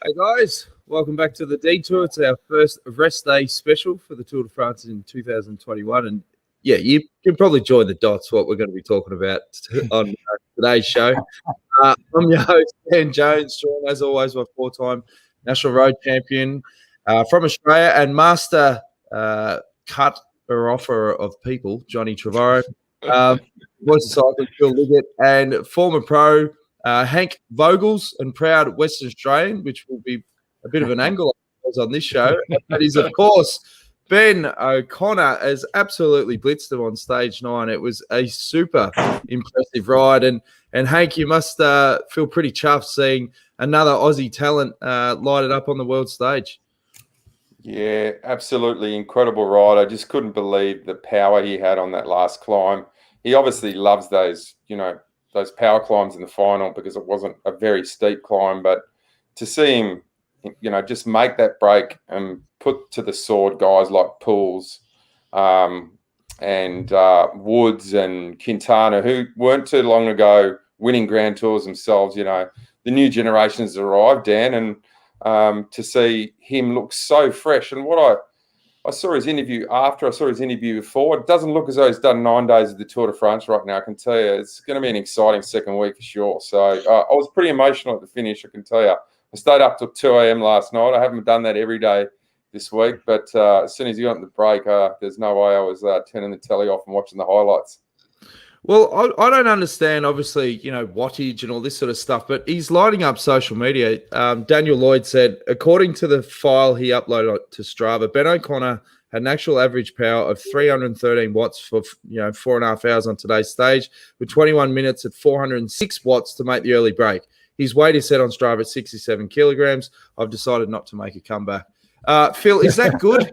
Hey guys, welcome back to the Detour. It's our first rest day special for the Tour de France in 2021. And yeah, you can probably join the dots what we're going to be talking about on today's show. I'm your host, Dan Jones, joined as always by four-time national road champion from Australia and master cut-offer of people, Johnny Trevorrow. Voice of Cycling, Phil Liggett, and former pro Henk Vogels, and proud Western Australian, which will be a bit of an angle on this show. That is, of course, Ben O'Connor has absolutely blitzed them on stage 9. It was a super impressive ride. And Henk, you must feel pretty chuffed seeing another Aussie talent light it up on the world stage. Yeah, absolutely incredible ride. I just couldn't believe the power he had on that last climb. He obviously loves those, those power climbs in the final because it wasn't a very steep climb. But to see him, just make that break and put to the sword guys like Pools and Woods and Quintana, who weren't too long ago winning Grand Tours themselves. The new generation has arrived, Dan, and to see him look so fresh. And what I saw his interview after, I saw his interview before. It doesn't look as though he's done 9 days of the Tour de France right now. I can tell you it's going to be an exciting second week for sure. So I was pretty emotional at the finish, I can tell you. I stayed up till 2 a.m. last night. I haven't done that every day this week, but as soon as he got in the break, there's no way I was turning the telly off and watching the highlights. Well, I don't understand, obviously, wattage and all this sort of stuff, but he's lighting up social media. Daniel Lloyd said, according to the file he uploaded to Strava, Ben O'Connor had an actual average power of 313 watts for 4.5 hours on today's stage, with 21 minutes at 406 watts to make the early break. His weight is set on Strava at 67 kilograms. I've decided not to make a comeback. Phil, is that good?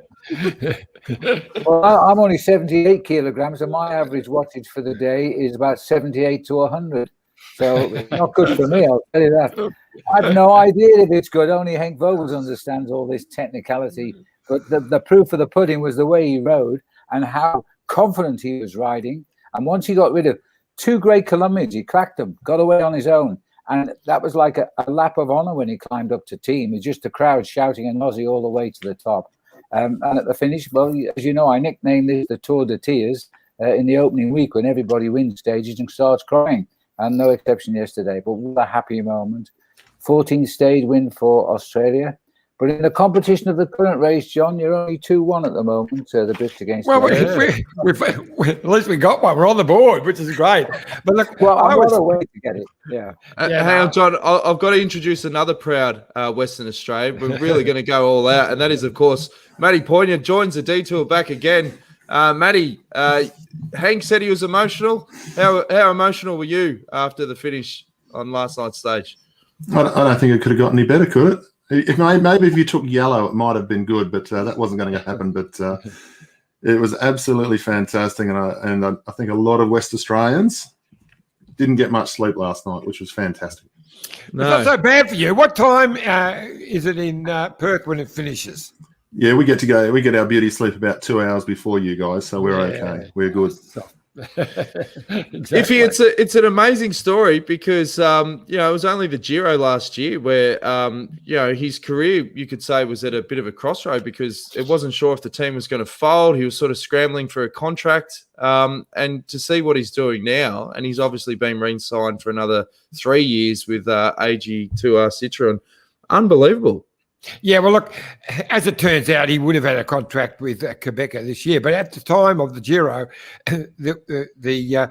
Well, I'm only 78 kilograms, and my average wattage for the day is about 78 to 100. So it's not good for me, I'll tell you that. I have no idea if it's good. Only Henk Vogels understands all this technicality. But the proof of the pudding was the way he rode and how confident he was riding. And once he got rid of 2 great kilometers, he cracked them, got away on his own. And that was like a lap of honor when he climbed up to team. It's just the crowd shouting an Aussie all the way to the top. And at the finish, well, as you know, I nicknamed this the Tour de Tears in the opening week when everybody wins stages and starts crying. And no exception yesterday. But what a happy moment. 14th stage win for Australia. But in the competition of the current race, John, you're only 2-1 at the moment. The Brits against. Well, at least we got one. We're on the board, which is great. But look, I'm on the way to get it. Yeah. Hang on, John. I've got to introduce another proud Western Australian. We're really going to go all out, and that is, of course, Matty Poyner joins the Detour back again. Matty, Henk said he was emotional. How emotional were you after the finish on last night's stage? I don't think it could have got any better, could it? Maybe if you took yellow, it might have been good, but that wasn't going to happen. But it was absolutely fantastic, and I think a lot of West Australians didn't get much sleep last night, which was fantastic. No. It's not so bad for you. What time is it in Perth when it finishes? Yeah, we get our beauty sleep about 2 hours before you guys, so we're okay. We're good. Exactly. It's an amazing story because it was only the Giro last year where his career, you could say, was at a bit of a crossroad because it wasn't sure if the team was going to fold. He was sort of scrambling for a contract, and to see what he's doing now, and he's obviously been re-signed for another 3 years with AG2R Citroën. Unbelievable. Yeah, well, look, as it turns out, he would have had a contract with Quebecer this year. But at the time of the Giro, the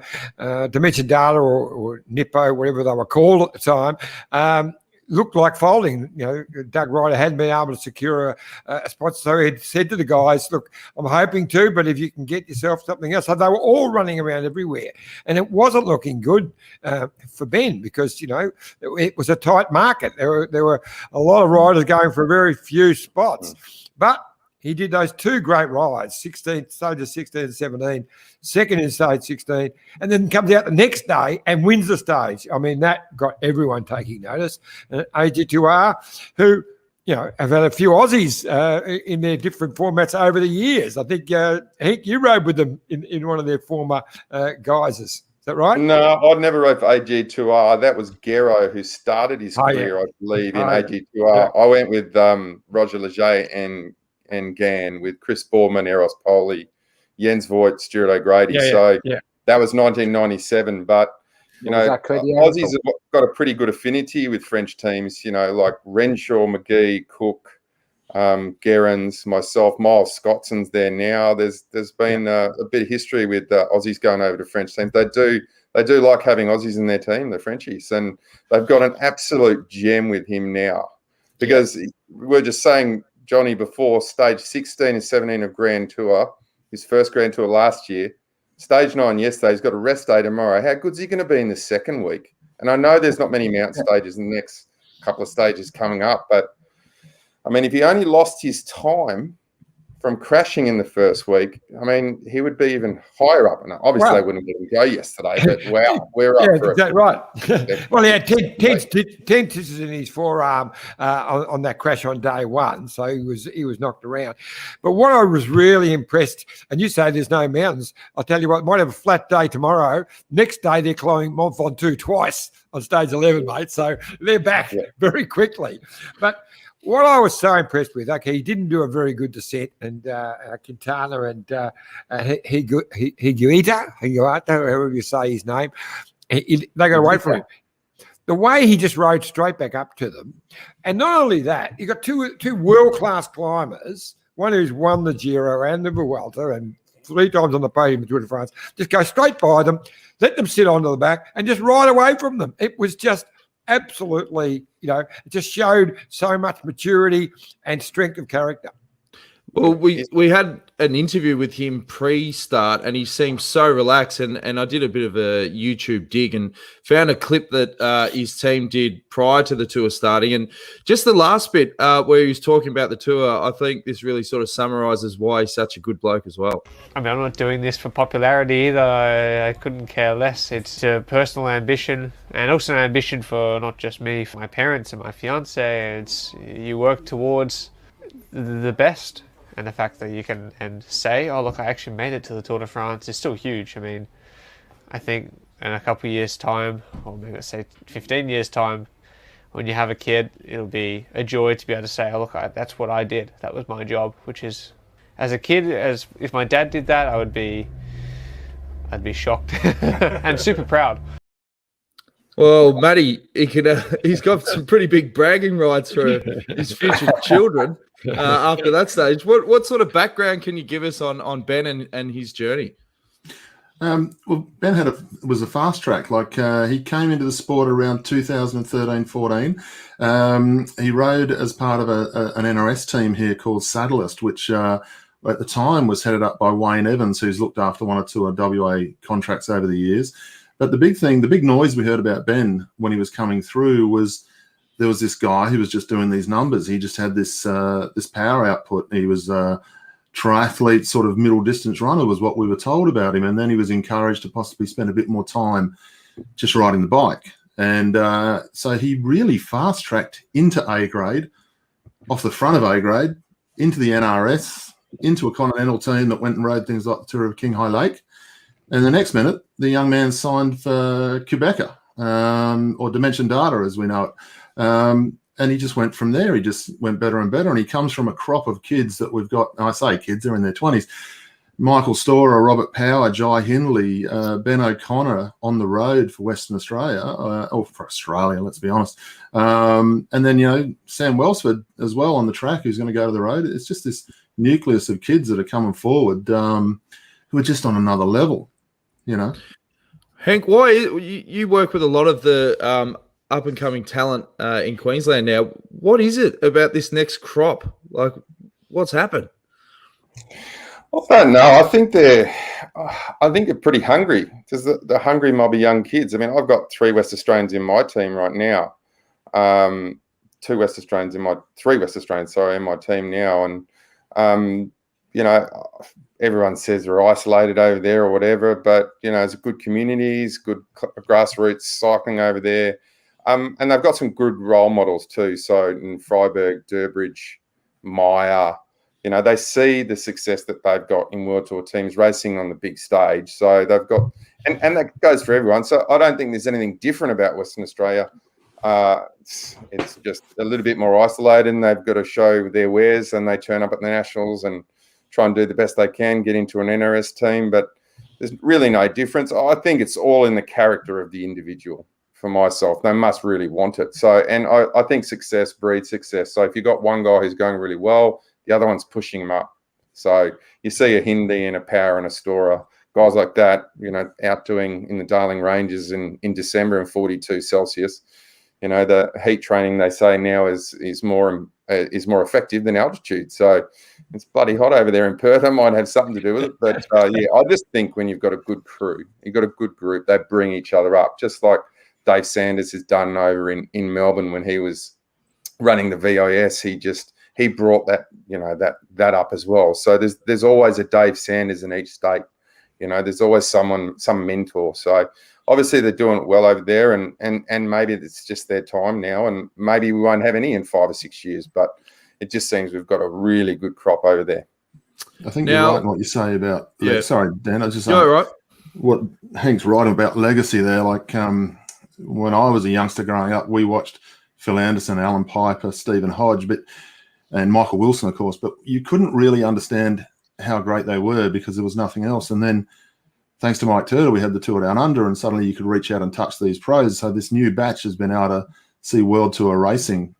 Dimension Data or Nippo, whatever they were called at the time, looked like folding. Doug Ryder hadn't been able to secure a spot. So he said to the guys, look, I'm hoping to, but if you can get yourself something else. So they were all running around everywhere. And it wasn't looking good for Ben because, it was a tight market. There were a lot of riders going for very few spots. But he did those 2 great rides, stages 16 and 17, second in stage 16, and then comes out the next day and wins the stage. I mean, that got everyone taking notice. AG2R, who, have had a few Aussies in their different formats over the years. I think, Henk, you rode with them in one of their former guises. Is that right? No, I'd never rode for AG2R. That was Gero who started his Oh, career, yeah. I believe, in Oh, yeah. AG2R. I went with Roger Leger and Gann, with Chris Borman, Eros Poli, Jens Voigt, Stuart O'Grady. So that was 1997. But, you know, Aussies have got a pretty good affinity with French teams, you know, like Renshaw, McGee, Cook, Gerrans, myself, Miles Scotson's there now. There's been a bit of history with Aussies going over to French teams. They do like having Aussies in their team, the Frenchies, and they've got an absolute gem with him now. Because we were just saying, Johnny, before, stage 16 and 17 of Grand Tour, his first Grand Tour last year, stage 9 yesterday, he's got a rest day tomorrow. How good's he going to be in the second week? And I know there's not many mount stages in the next couple of stages coming up, but I mean, if he only lost his time from crashing in the first week, I mean, he would be even higher up. And obviously, they wouldn't let him go yesterday, but wow, we're up for it. Right. Well, he had 10 stitches in his forearm on that crash on day one, so he was knocked around. But what I was really impressed, and you say there's no mountains, I'll tell you what, might have a flat day tomorrow. Next day, they're climbing Mont Ventoux twice on stage 11, mate, so they're back very quickly. But what I was so impressed with, okay, he didn't do a very good descent, and Quintana and Higuita, however you say his name, they got away from him. The way he just rode straight back up to them, and not only that, you got two world-class climbers, one who's won the Giro and the Vuelta and 3 times on the podium in Tour de France, just go straight by them, let them sit onto the back, and just ride away from them. It was just absolutely, you know, it just showed so much maturity and strength of character. Well, we had an interview with him pre-start, and he seemed so relaxed. And I did a bit of a YouTube dig and found a clip that his team did prior to the tour starting. And just the last bit where he was talking about the tour, I think this really sort of summarises why he's such a good bloke as well. I mean, I'm not doing this for popularity either. I couldn't care less. It's a personal ambition, and also an ambition for not just me, for my parents and my fiance. It's you work towards the best. And the fact that you can say, oh, look, I actually made it to the Tour de France is still huge. I mean, I think in a couple of years' time, or maybe let's say 15 years' time, when you have a kid, it'll be a joy to be able to say, oh, look, that's what I did. That was my job, which is, as a kid, as if my dad did that, I'd be shocked and super proud. Well, Matty, he's got some pretty big bragging rights for his future children after that stage. What sort of background can you give us on Ben and his journey? Well, Ben was a fast track. Like he came into the sport around 2013-14. He rode as part of an NRS team here called Saddlist, which at the time was headed up by Wayne Evans, who's looked after 1 or 2 WA contracts over the years. But the big noise we heard about Ben when he was coming through was there was this guy who was just doing these numbers. He just had this power output. He was a triathlete, sort of middle distance runner was what we were told about him. And then he was encouraged to possibly spend a bit more time just riding the bike. And so he really fast tracked into A grade, off the front of A grade, into the NRS, into a continental team that went and rode things like the Tour of King High Lake. And the next minute, the young man signed for Quebecer, or Dimension Data, as we know it. And he just went from there. He just went better and better. And he comes from a crop of kids that we've got. I say kids, they're in their 20s. Michael Storer, Robert Power, Jai Hindley, Ben O'Connor on the road for Western Australia, or for Australia, let's be honest. And then, you know, Sam Welsford as well on the track, who's going to go to the road. It's just this nucleus of kids that are coming forward who are just on another level. You know, Henk, why you work with a lot of the up and coming talent in Queensland now? What is it about this next crop? Like, what's happened? I don't know. I think they're pretty hungry because the hungry mob of young kids. I mean, I've got 3 West Australians in my team right now. 3 West Australians in my team now, and you know, everyone says they're isolated over there or whatever, but, you know, it's good communities, good grassroots cycling over there. And they've got some good role models too. So in Freiburg, Durbridge, Meyer, You know, they see the success that they've got in World Tour teams racing on the big stage. So they've got, and that goes for everyone. So I don't think there's anything different about Western Australia. It's just a little bit more isolated, and they've got to show their wares, and they turn up at the Nationals and try and do the best they can, get into an NRS team. But there's really no difference. I think it's all in the character of the individual. For myself, they must really want it. So, and I think success breeds success. So if you've got one guy who's going really well, the other one's pushing him up. So you see a Hindi and a Power and a Storer, guys like that, you know, out doing in the Darling Ranges in December in 42 Celsius. You know, the heat training they say now is more effective than altitude. So it's bloody hot over there in Perth. It might have something to do with it. But yeah, I just think when you've got a good crew, you've got a good group, they bring each other up, just like Dave Sanders has done over in Melbourne when he was running the VIS. He brought that, you know, that up as well. So there's always a Dave Sanders in each state. You know, there's always some mentor. So obviously they're doing it well over there, and maybe it's just their time now, and maybe we won't have any in 5 or 6 years. But it just seems we've got a really good crop over there. I think you're right in what you say about. Yeah. Sorry, Dan. I was just saying. You're right. What Henk's right about legacy there. Like when I was a youngster growing up, we watched Phil Anderson, Alan Piper, Stephen Hodge, and Michael Wilson, of course. But you couldn't really understand how great they were because there was nothing else. And then, thanks to Mike Turtle, we had the Tour Down Under, and suddenly you could reach out and touch these pros. So this new batch has been able to see World Tour racing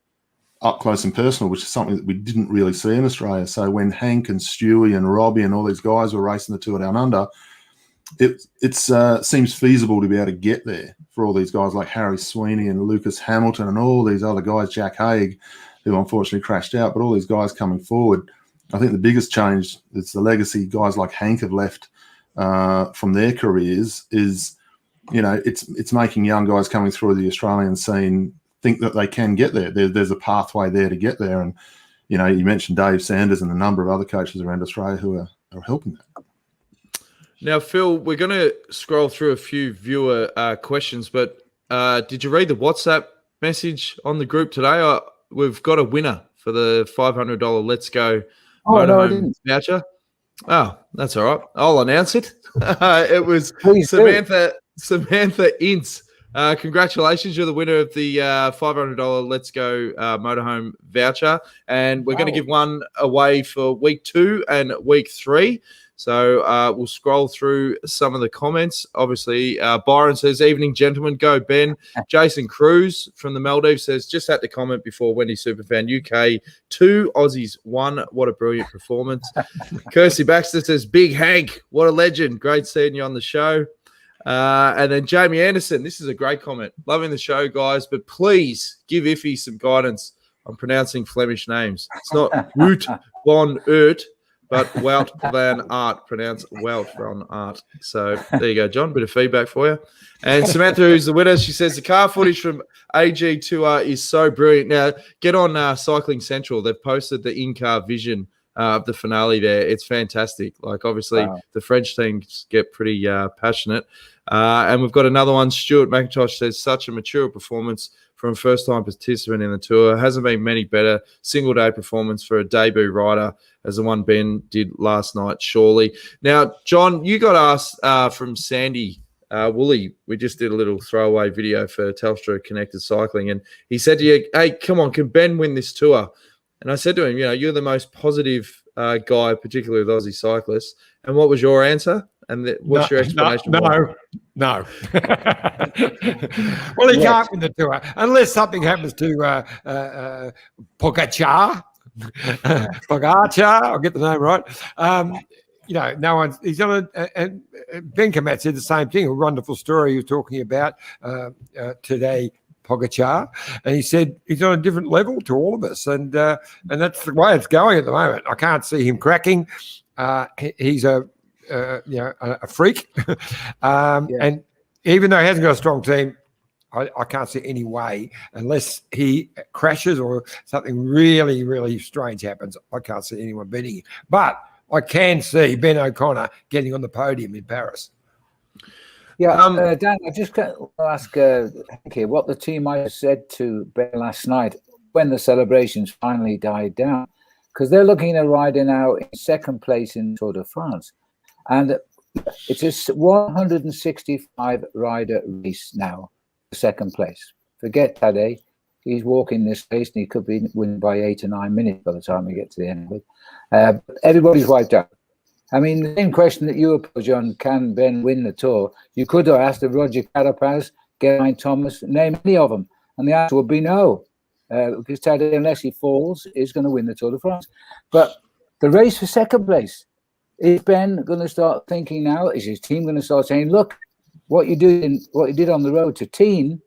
up close and personal, which is something that we didn't really see in Australia. So when Henk and Stewie and Robbie and all these guys were racing the Tour Down Under, it seems feasible to be able to get there for all these guys like Harry Sweeney and Lucas Hamilton and all these other guys, Jack Haig, who unfortunately crashed out, but all these guys coming forward. I think the biggest change that's the legacy guys like Henk have left from their careers is, you know, it's making young guys coming through the Australian scene think that they can get there. There's a pathway there to get there. And, you know, you mentioned Dave Sanders and a number of other coaches around Australia who are helping that. Now, Phil, we're going to scroll through a few viewer questions, but did you read the WhatsApp message on the group today? We've got a winner for the $500 Let's Go motorhome voucher. Oh, that's all right. I'll announce it. It was Samantha Ince. Congratulations. You're the winner of the $500 Let's Go motorhome voucher. And we're going to give one away for week 2 and week 3. So we'll scroll through some of the comments. Obviously, Byron says, evening, gentlemen. Go, Ben. Jason Cruz from the Maldives says, just had to comment before Wendy Superfan. UK 2, Aussies 1. What a brilliant performance. Kirsty Baxter says, big Hank. What a legend. Great seeing you on the show. And then Jamie Anderson, this is a great comment. Loving the show, guys, but please give Iffy some guidance on pronouncing Flemish names. It's not Wout van Aert, but Wout van Aert, pronounced Wout van Aert. So there you go, John. Bit of feedback for you. And Samantha, who's the winner, she says the car footage from AG Tour is so brilliant. Now, get on Cycling Central. They've posted the in-car vision of the finale there. It's fantastic. Like, obviously, the French teams get pretty passionate. And we've got another one. Stuart McIntosh says, such a mature performance from a first-time participant in the tour. Hasn't been many better single-day performance for a debut rider as the one Ben did last night, surely. Now, John, you got asked from Sandy Woolley. We just did a little throwaway video for Telstra Connected Cycling, and he said to you, hey, come on, can Ben win this tour? And I said to him, you know, you're the most positive guy, particularly with Aussie cyclists. And what was your answer? And what's your explanation? No. Well, he can't win the tour unless something happens to Pogacar. I'll get the name right. You know, no one's. He's on and Ben Kamat said the same thing. A wonderful story he was talking about today. Pogacar, and he said he's on a different level to all of us, and that's the way it's going at the moment. I can't see him cracking. He's a freak, and even though he hasn't got a strong team, I can't see any way unless he crashes or something really, really strange happens. I can't see anyone beating him, but I can see Ben O'Connor getting on the podium in Paris. Yeah, Dan, I just want to ask here what the team might have said to Ben last night when the celebrations finally died down. because they're looking at riding now in second place in Tour de France. And it's a 165 rider race now, second place. Forget Tadej. He's walking this race and he could be winning by 8 or 9 minutes by the time we get to the end of it. Everybody's wiped out. I mean, the same question that you were posed, John, can Ben win the Tour? You could have asked Roger Carapaz, Geraint Thomas, name any of them. And the answer would be no. Because Tadej, unless he falls, is going to win the Tour de France. But the race for second place, is Ben going to start thinking now? Is his team going to start saying, look, what you did on the road to Teen,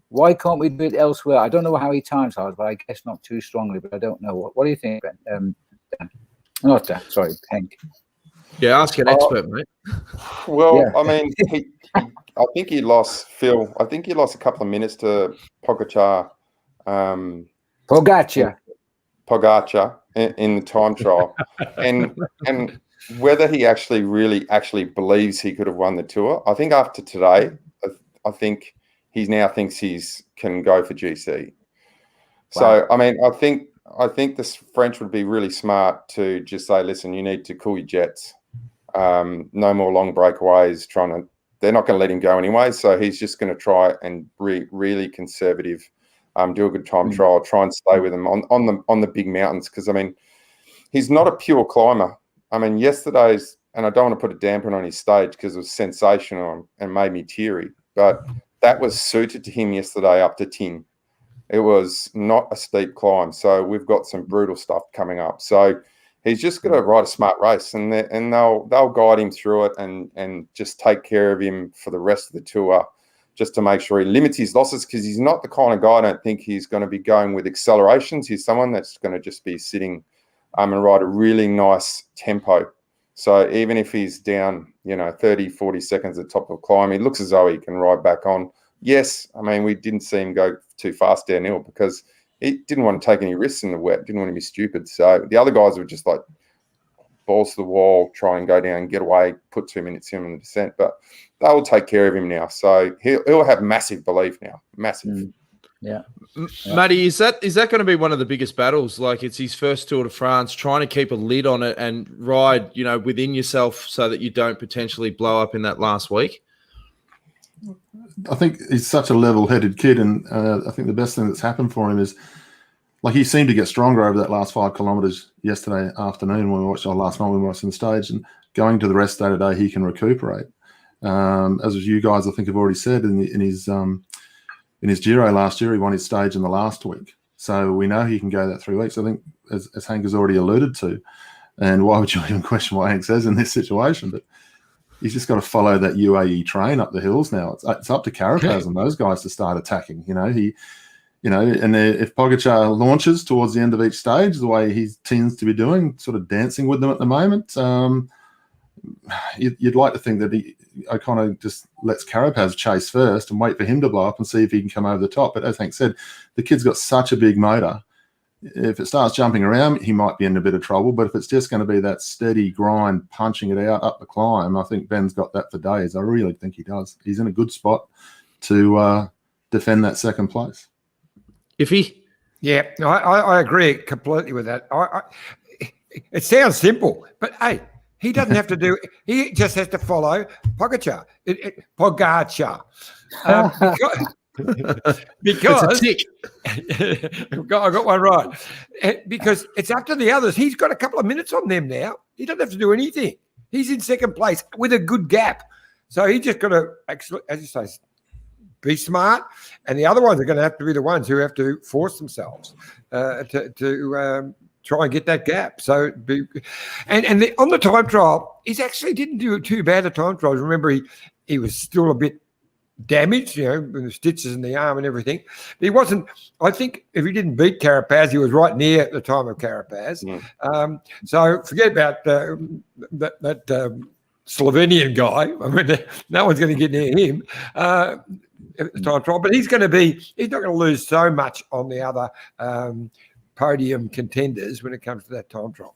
why can't we do it elsewhere? I don't know how he times hard, but I guess not too strongly, but I don't know. What do you think, Ben? Dan? Not Dan, sorry, Henk. Yeah, ask an expert, mate. Well, Yeah. I mean, I think he lost, Phil. I think he lost a couple of minutes to Pogacar. Pogacar in the time trial, and whether he actually believes he could have won the Tour. I think after today, I think he now thinks he's can go for GC. Wow. So I mean, I think the French would be really smart to just say, listen, you need to cool your jets. No more long breakaways. They're not going to let him go anyway. So he's just going to try and really conservative. Do a good time trial. Try and stay with him on the big mountains, because I mean, he's not a pure climber. I mean, yesterday's, and I don't want to put a damper on his stage because it was sensational and made me teary, but that was suited to him yesterday up to Ting. It was not a steep climb, so we've got some brutal stuff coming up. So he's just got to ride a smart race, and they'll guide him through it and just take care of him for the rest of the Tour, just to make sure he limits his losses, because he's not the kind of guy, I don't think he's going to be going with accelerations. He's someone that's going to just be sitting and ride a really nice tempo. So even if he's down, 30, 40 seconds at the top of a climb, he looks as though he can ride back on. Yes, I mean, we didn't see him go too fast downhill because he didn't want to take any risks in the wet, didn't want to be stupid. So the other guys were just like balls to the wall, try and go down, get away, put 2 minutes in the descent. But they will take care of him now. So he'll have massive belief now, massive. Yeah. Matty, is that going to be one of the biggest battles? Like, it's his first Tour de France, trying to keep a lid on it and ride, within yourself so that you don't potentially blow up in that last week? I think he's such a level-headed kid, and I think the best thing that's happened for him is, like, he seemed to get stronger over that last 5 kilometres yesterday afternoon when we watched, last night when we watched on the stage, and going to the rest day today, he can recuperate. As you guys, I think, have already said, in his Giro last year, he won his stage in the last week. So we know he can go that 3 weeks. I think, as Henk has already alluded to, and why would you even question what Henk says in this situation? But he's just got to follow that UAE train up the hills now. It's up to Carapaz and those guys to start attacking. And if Pogacar launches towards the end of each stage, the way he tends to be doing, sort of dancing with them at the moment, you'd like to think that O'Connor just lets Carapaz chase first and wait for him to blow up and see if he can come over the top. But as Henk said, the kid's got such a big motor. If it starts jumping around, he might be in a bit of trouble. But if it's just going to be that steady grind, punching it out up the climb, I think Ben's got that for days. I really think he does. He's in a good spot to defend that second place. Yeah, I agree completely with that. It sounds simple, but hey, he doesn't have to do. He just has to follow Pogacar. Pogacar. Because it's a tick. I got one right. Because it's up to the others. He's got a couple of minutes on them now. He doesn't have to do anything. He's in second place with a good gap. So he just got to, actually, as you say, be smart. And the other ones are going to have to be the ones who have to force themselves to try and get that gap. So, on the time trial, he actually didn't do too bad at time trials. Remember, he was still a bit damaged, with the stitches in the arm and everything. But he wasn't. I think if he didn't beat Carapaz, he was right near at the time of Carapaz. So forget about that Slovenian guy. I mean, no one's going to get near him at the time trial. But he's not going to lose so much on the other podium contenders when it comes to that time trial.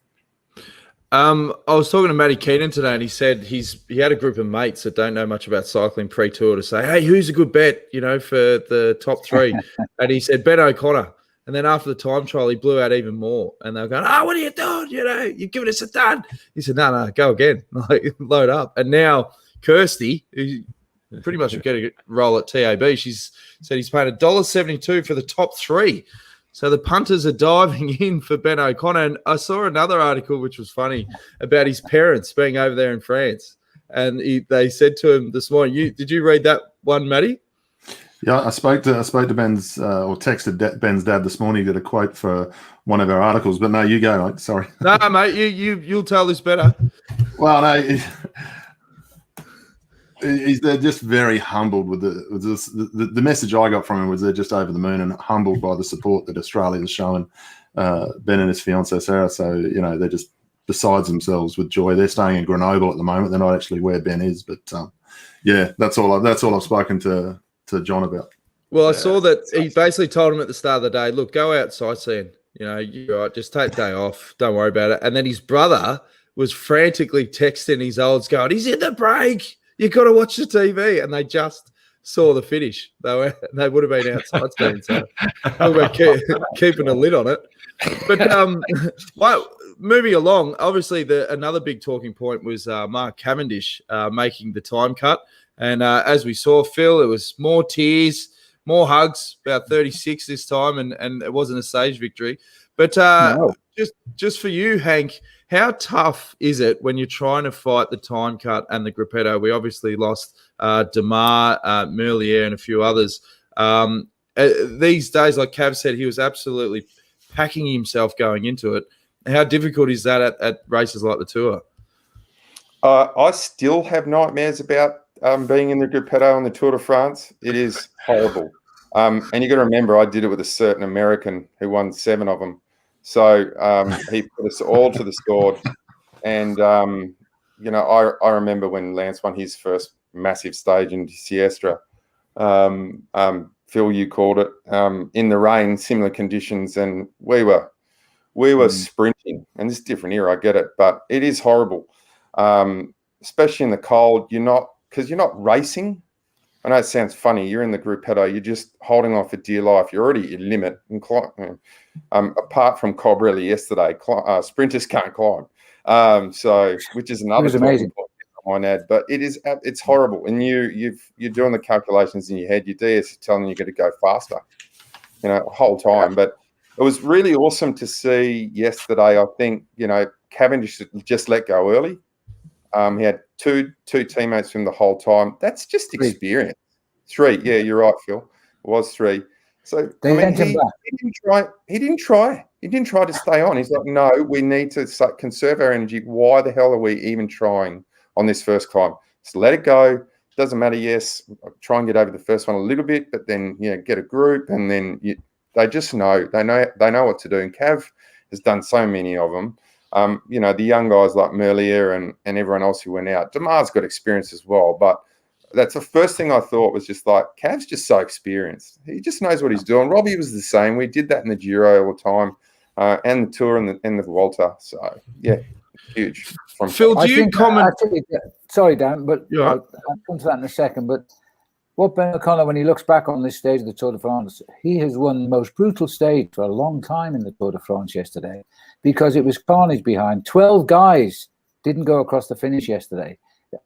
I was talking to Matty Keenan today, and he said he had a group of mates that don't know much about cycling pre-tour to say, hey, who's a good bet, for the top 3? And he said Ben O'Connor. And then after the time trial, he blew out even more. And they were going, what are you doing? You're giving us a dud. He said, no, go again. Like, load up. And now Kirsty, who pretty much will get a role at TAB, she's said he's paying $1.72 for the top 3. So the punters are diving in for Ben O'Connor. And I saw another article, which was funny, about his parents being over there in France. And they said to him this morning, did you read that one, Matty? Yeah, I spoke to Ben's or texted Ben's dad this morning. He did a quote for one of our articles, but no, you go, mate. Sorry. No, mate, you'll tell this better. Well, no, they're just very humbled with the message I got from him was they're just over the moon and humbled by the support that Australia is showing Ben and his fiancée Sarah. So they're just besides themselves with joy. They're staying in Grenoble at the moment. They're not actually where Ben is, but yeah, that's all I've spoken to John about. Well, I saw that he basically told him at the start of the day, look, go out sightseeing. You're right, just take the day off. Don't worry about it. And then his brother was frantically texting his olds going, he's in the break. You got to watch the TV. And they just saw the finish. They would have been outside sightseeing. So we're keeping a lid on it. But moving along, obviously another big talking point was Mark Cavendish making the time cut. And as we saw, Phil, it was more tears, more hugs, about 36 this time, and it wasn't a stage victory. But No. just for you, Henk, how tough is it when you're trying to fight the time cut and the gruppetto? We obviously lost Demar, Merlier, and a few others. These days, like Cav said, he was absolutely packing himself going into it. How difficult is that at races like the Tour? I still have nightmares about being in the gruppetto on the Tour de France. It is horrible. And you got to remember, I did it with a certain American who won 7 of them. So he put us all to the sword. And, I remember when Lance won his first massive stage in Siestra. Phil, you called it, in the rain, similar conditions. And we were sprinting. And this is a different era, I get it. But it is horrible, especially in the cold. Because you're not racing. I know it sounds funny. You're in the gruppetto. You're just holding on for dear life. You're already at your limit. And apart from Cobrelli yesterday, sprinters can't climb. Which is another amazing point I might add. But it's horrible. And you're doing the calculations in your head. Your DS is telling you got to go faster, the whole time. But it was really awesome to see yesterday. I think Cavendish just let go early. He had two teammates from the whole time. That's just experience. 3, yeah, you're right, Phil. It was 3. So he didn't try. He didn't try to stay on. He's like, no, we need to conserve our energy. Why the hell are we even trying on this first climb? Just let it go. Doesn't matter. Yes, try and get over the first one a little bit, but then get a group, and then they just know. They know what to do. And Cav has done so many of them. The young guys like Merlier and everyone else who went out. Demar's got experience as well, but that's the first thing I thought was just like, Cav's just so experienced. He just knows what he's doing. Robbie was the same. We did that in the Giro all the time, and the Tour and the Vuelta. So, yeah, huge. Phil, do you comment? Sorry, Dan, but Right. I'll come to that in a second. But what Ben O'Connor, when he looks back on this stage of the Tour de France, he has won the most brutal stage for a long time in the Tour de France yesterday because it was carnage behind. 12 guys didn't go across the finish yesterday.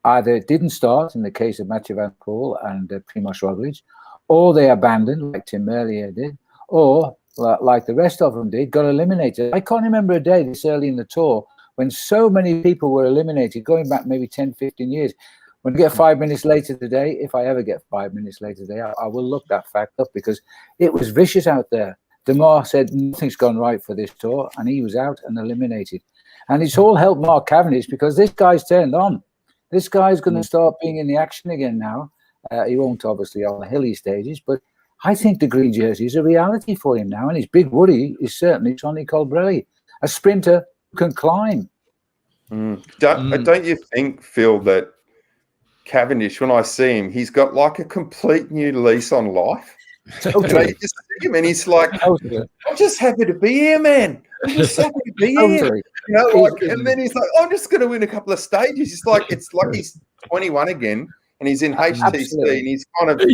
Either didn't start, in the case of Mathieu Van Poel and Primož Roglič, or they abandoned, like Tim Merlier did, or, like the rest of them did, got eliminated. I can't remember a day this early in the Tour when so many people were eliminated, going back maybe 10, 15 years. When I get 5 minutes later today, if I ever get 5 minutes later today, I will look that fact up because it was vicious out there. Demar said nothing's gone right for this Tour, and he was out and eliminated. And it's all helped Mark Cavendish because this guy's turned on. This guy's going to start being in the action again now. He won't, obviously, on the hilly stages, but I think the green jersey is a reality for him now. And his big worry is certainly Sonny Colbrelli, a sprinter who can climb. Don't you think, Phil, that Cavendish, when I see him, he's got like a complete new lease on life? Totally. You just see him and he's like, Totally. I'm just happy to be here, man. I'm just happy to be here. Totally. And then he's like, I'm just going to win a couple of stages. It's like he's 21 again, and he's in HTC, Absolutely. and he's kind of.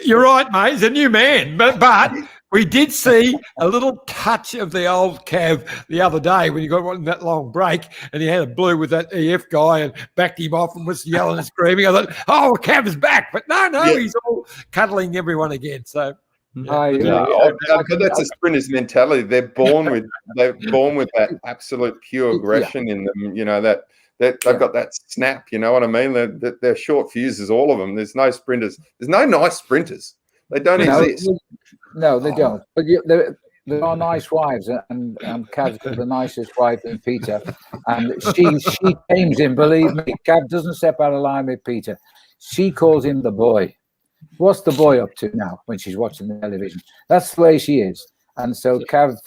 You're right, mate. He's a new man, but We did see a little touch of the old Cav the other day when he got one that long break and he had a blue with that EF guy and backed him off and was yelling and screaming. I thought, oh, Cav is back. But no, he's all cuddling everyone again. So but that's a sprinter's mentality. They're born with that absolute pure aggression in them. You know, that they've got that snap. You know what I mean? They're short fuses, all of them. There's no sprinters. There's no nice sprinters. They don't exist. No, they don't. But there are nice wives, and Cav's got the nicest wife in Peter, and she tames him. Believe me, Cav doesn't step out of line with Peter. She calls him the boy. What's the boy up to now when she's watching the television? That's the way she is, and so Cav.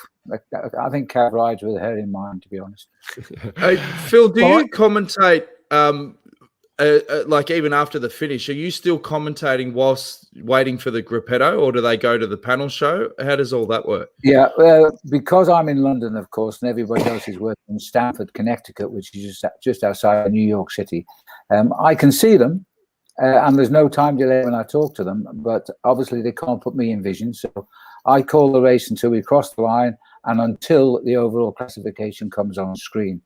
I think Cav rides with her in mind, to be honest. Hey, Phil, do you commentate? Like even after the finish, are you still commentating whilst waiting for the gruppetto, or do they go to the panel show? How does all that work? Yeah, because I'm in London, of course, and everybody else is working in Stamford, Connecticut, which is just outside of New York City. I can see them, and there's no time delay when I talk to them, but obviously they can't put me in vision. So I call the race until we cross the line and until the overall classification comes on screen.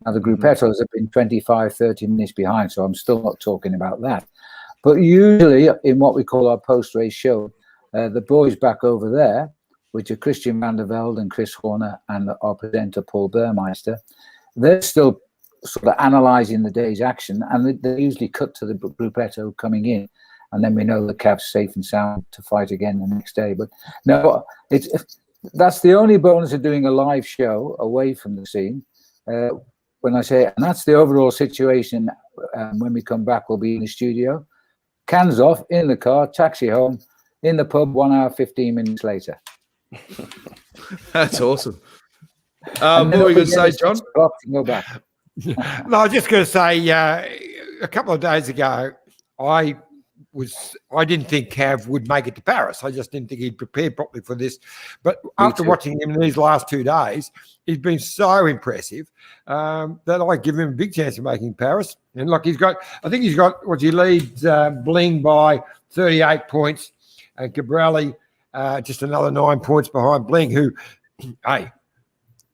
Now, the gruppettos have been 25, 30 minutes behind, so I'm still not talking about that. But usually, in what we call our post-race show, the boys back over there, which are Christian van der Velde and Chris Horner and our presenter, Paul Burmeister, they're still sort of analysing the day's action, and they usually cut to the gruppetto coming in, and then we know the Cav's safe and sound to fight again the next day. But no, that's the only bonus of doing a live show away from the scene. When I say, and that's the overall situation, when we come back, we'll be in the studio, cans off, in the car, taxi home, in the pub 1 hour, 15 minutes later. That's awesome. What were you going to say, John? Go back. No, I was just going to say, a couple of days ago, I didn't think Cav would make it to Paris. I just didn't think he'd prepared properly for this. But after watching him in these last 2 days, he's been so impressive that I give him a big chance of making Paris. And look, he leads Bling by 38 points, and Cabrelli just another 9 points behind Bling, who, hey,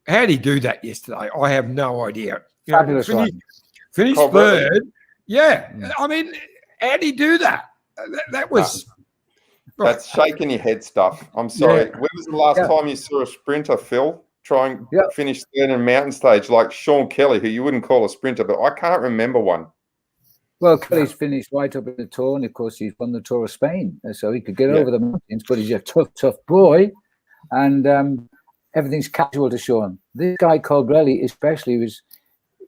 how did he do that yesterday? I have no idea. Fabulous finished third. Yeah. I mean, how did he do that? That was... That's shaking your head stuff. I'm sorry. Yeah. When was the last time you saw a sprinter, Phil, try and finish third in a mountain stage like Sean Kelly, who you wouldn't call a sprinter, but I can't remember one. Well, Kelly's finished right up in the Tour, and of course he's won the Tour of Spain, so he could get over the mountains, but he's a tough boy, and everything's casual to Sean. This guy, Colbrelli, especially,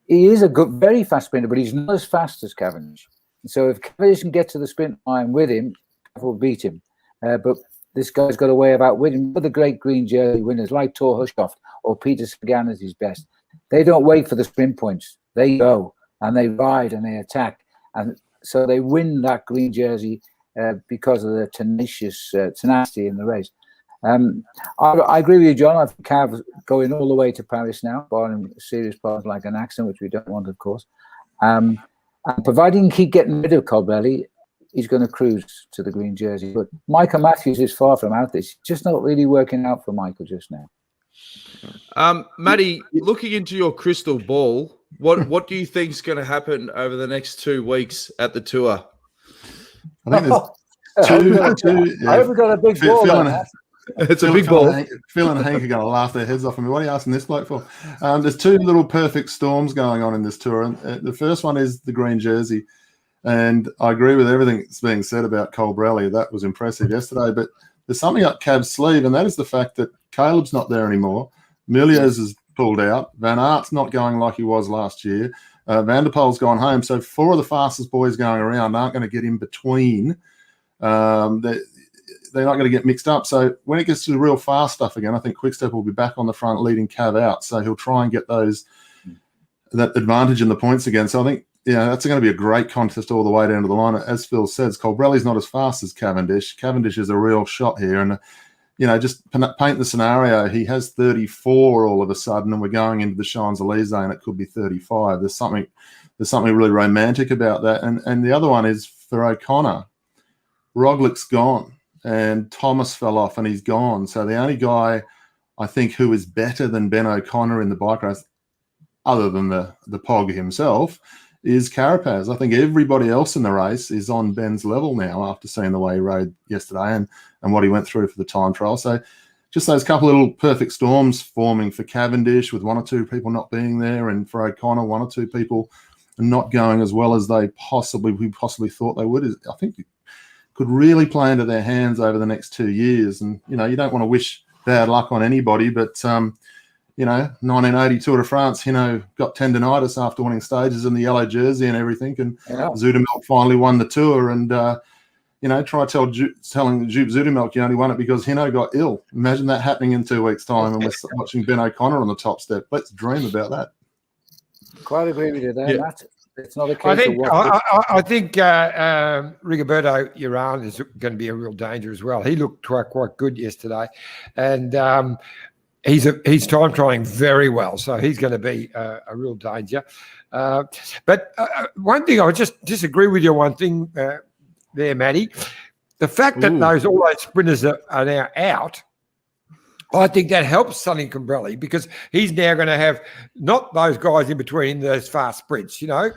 he is a good, very fast sprinter, but he's not as fast as Cavendish. So if Cavendish can get to the sprint line with him, Cav will beat him. But this guy's got a way about winning. Other great green jersey winners like Thor Hushovd or Peter Sagan is his best. They don't wait for the sprint points. They go and they ride and they attack. And so they win that green jersey because of the tenacity in the race. I agree with you, John. I think Cav's going all the way to Paris now, barring serious problems like an accident, which we don't want, of course. And providing he keep getting rid of Colbrelli, he's going to cruise to the green jersey. But Michael Matthews is far from out. It's just not really working out for Michael just now. Matty, looking into your crystal ball, what do you think is going to happen over the next 2 weeks at the tour? I think there's two. I hope we got a big ball. It's a big ball. Phil and Henk are going to laugh their heads off at me. What are you asking this bloke for? There's two little perfect storms going on in this tour. And the first one is the green jersey. And I agree with everything that's being said about Colbrelli. That was impressive yesterday. But there's something up Cav's sleeve, and that is the fact that Caleb's not there anymore. Milius has pulled out. Van Aert's not going like he was last year. Van der Poel's gone home. So 4 of the fastest boys going around aren't going to get in between. They're not going to get mixed up. So when it gets to the real fast stuff again, I think Quickstep will be back on the front leading Cav out. So he'll try and get that advantage in the points again. So I think, that's going to be a great contest all the way down to the line. As Phil says, Colbrelli's not as fast as Cavendish. Cavendish is a real shot here. And, just paint the scenario. He has 34 all of a sudden, and we're going into the Champs-Elysees and it could be 35. There's something really romantic about that. And the other one is for O'Connor. Roglic's gone. and Thomas fell off and he's gone. So the only guy I think who is better than Ben O'Connor in the bike race, other than the Pog himself, is Carapaz. I think everybody else in the race is on Ben's level now after seeing the way he rode yesterday and what he went through for the time trial. So just those couple of little perfect storms forming for Cavendish, with one or two people not being there, and for O'Connor, one or two people not going as well as we possibly thought they would. I think it could really play into their hands over the next 2 years. And, you don't want to wish bad luck on anybody, but 1980 Tour de France, got tendonitis after winning stages in the yellow jersey and everything, and Zoetemelk finally won the Tour, and try telling Jupe Zoetemelk you only won it because Hino got ill. Imagine that happening in 2 weeks' time, and we're watching Ben O'Connor on the top step. Let's dream about that. Quite agree with you there, Matt. It's not a case I think Rigoberto Urán is going to be a real danger as well. He looked quite good yesterday, and he's time trying very well, so he's going to be a real danger. But one thing I would just disagree with you. One thing there, Matty, the fact that all those sprinters are now out, I think that helps Sonny Cambrelli, because he's now going to have not those guys in between those fast sprints. Cav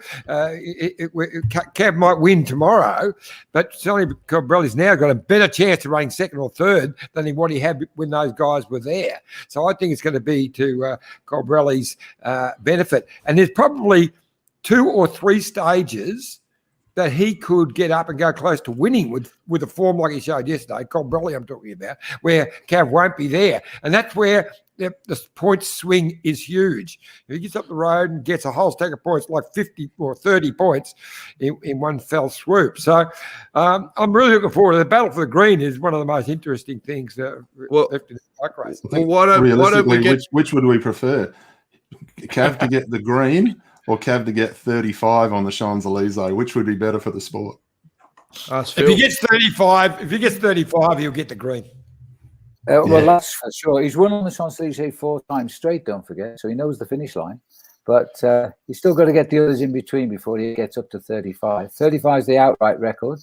might win tomorrow, but Sonny Cambrelli's now got a better chance to running second or third than what he had when those guys were there. So I think it's going to be to Cambrelli's benefit. And there's probably 2 or 3 stages that he could get up and go close to winning with a form like he showed yesterday, Colbrelli I'm talking about, where Cav won't be there. And that's where the point swing is huge. If he gets up the road and gets a whole stack of points, like 50 or 30 points in one fell swoop. So I'm really looking forward to the battle for the green. Is one of the most interesting things left in the bike race. Well, which would we prefer? Cav to get the green, or Cav to get 35 on the Champs-Élysées? Which would be better for the sport? If he gets 35, he'll get the green. Well, that's for sure. He's won on the Champs-Élysées 4 times straight, don't forget, so he knows the finish line. But he's still got to get the others in between before he gets up to 35. 35 is the outright record.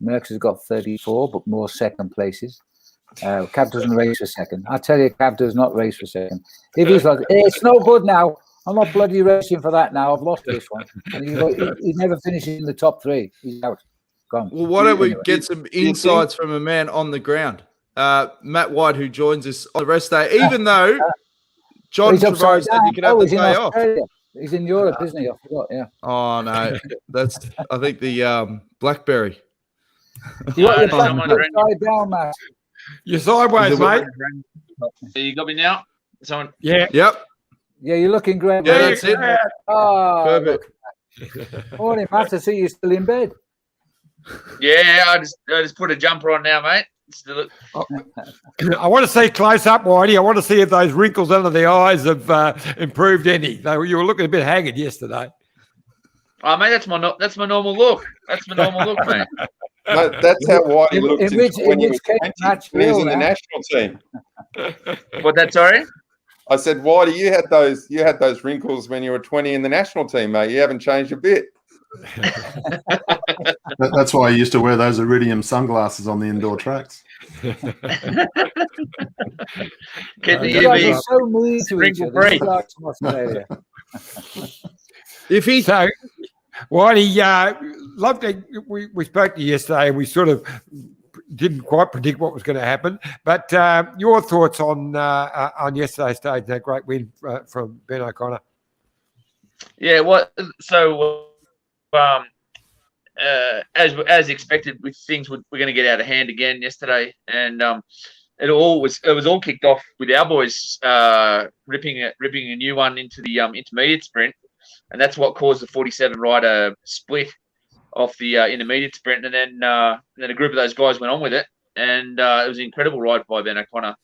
Merckx has got 34, but more second places. Cav doesn't race for second. I tell you, Cav does not race for second. If he's like, it's no good now, I'm not bloody racing for that now, I've lost this one. And he never finishes in the top 3. He's out. Gone. Well, why don't we get some insights from a man on the ground? Matt White, who joins us on the rest day, even though John Trevorrow said you could have the day off. He's in Europe, isn't he? I forgot, yeah. Oh, no. That's, I think, the Blackberry. You got your side down, Matt. You're sideways, mate. You got me now? Someone? Yeah. Yep. Yeah, you're looking great. Yeah, that's it. Oh, perfect. Morning, Matt. I see you still in bed. Yeah, I just put a jumper on now, mate. I want to see close up, Whitey. I want to see if those wrinkles under the eyes have improved any. You were looking a bit haggard yesterday. Oh, mate, that's my normal look. That's my normal look, mate. That's how Whitey looked when he was 20, when he was in the national team. What that? Sorry. I said, Whitey, you had those wrinkles when you were 20 in the national team, mate. You haven't changed a bit. That's why I used to wear those iridium sunglasses on the indoor tracks. So mean to each other. If he so, Whitey, loved it. We spoke to you yesterday, and we sort of didn't quite predict what was going to happen. But your thoughts on yesterday's stage, that great win from Ben O'Connor? Yeah, as expected, with things we're going to get out of hand again yesterday, and it was all kicked off with our boys ripping a new one into the intermediate sprint, and that's what caused the 47 rider split off the intermediate sprint, and then a group of those guys went on with it, and it was an incredible ride by Ben O'Connor.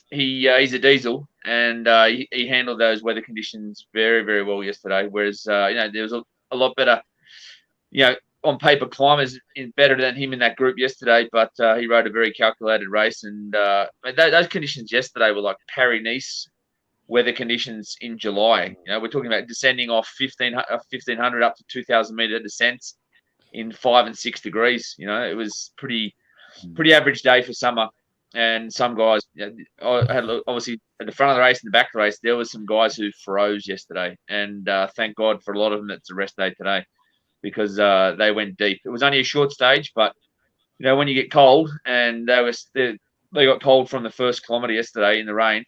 He's a diesel, and he handled those weather conditions very, very well yesterday. Whereas there was a lot better, on paper climbers better than him in that group yesterday. But he rode a very calculated race, and those conditions yesterday were like Paris-Nice weather conditions in July. We're talking about descending off 1,500 up to 2,000 meter descents in 5 and 6 degrees. It was pretty pretty average day for summer. And some guys, I had obviously at the front of the race and the back of the race, there was some guys who froze yesterday, and thank God for a lot of them. It's a rest day today because they went deep. It was only a short stage, but when you get cold, and they got cold from the first kilometre yesterday in the rain.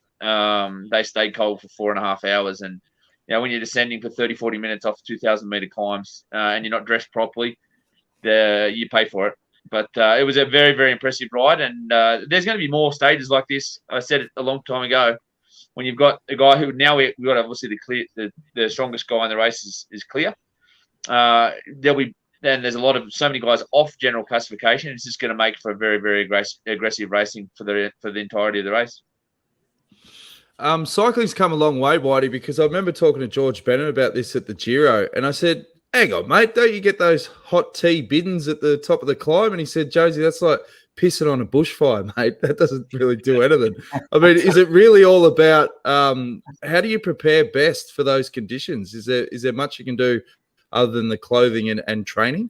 They stayed cold for 4.5 hours, and when you're descending for 30, 40 minutes off 2,000 metre climbs and you're not dressed properly, you pay for it. But it was a very, very impressive ride, and there's going to be more stages like this. I said it a long time ago. When you've got a guy who now we've got obviously the strongest guy in the race is clear. There's so many guys off general classification. It's just going to make for a very, very aggressive racing for the entirety of the race. Cycling's come a long way, Whitey, because I remember talking to George Bennett about this at the Giro, and I said, hang on, mate, don't you get those hot tea biddens at the top of the climb? And he said, Josie, that's like pissing on a bushfire, mate. That doesn't really do anything. I mean, is it really all about how do you prepare best for those conditions? Is there much you can do other than the clothing and training?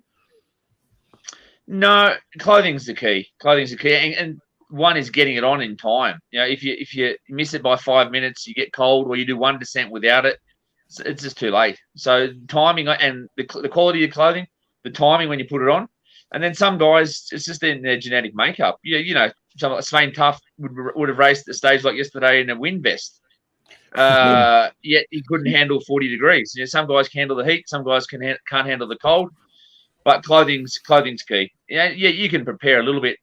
No, clothing's the key. And one is getting it on in time. If you miss it by 5 minutes, you get cold, or you do one descent without it, it's just too late. So timing and the quality of clothing, the timing when you put it on, and then some guys, it's just in their genetic makeup. Someone like Svein Tuff would have raced at a stage like yesterday in a wind vest. Yet he couldn't handle 40 degrees. Some guys can handle the heat, some guys can't handle the cold. But clothing's key. You can prepare a little bit,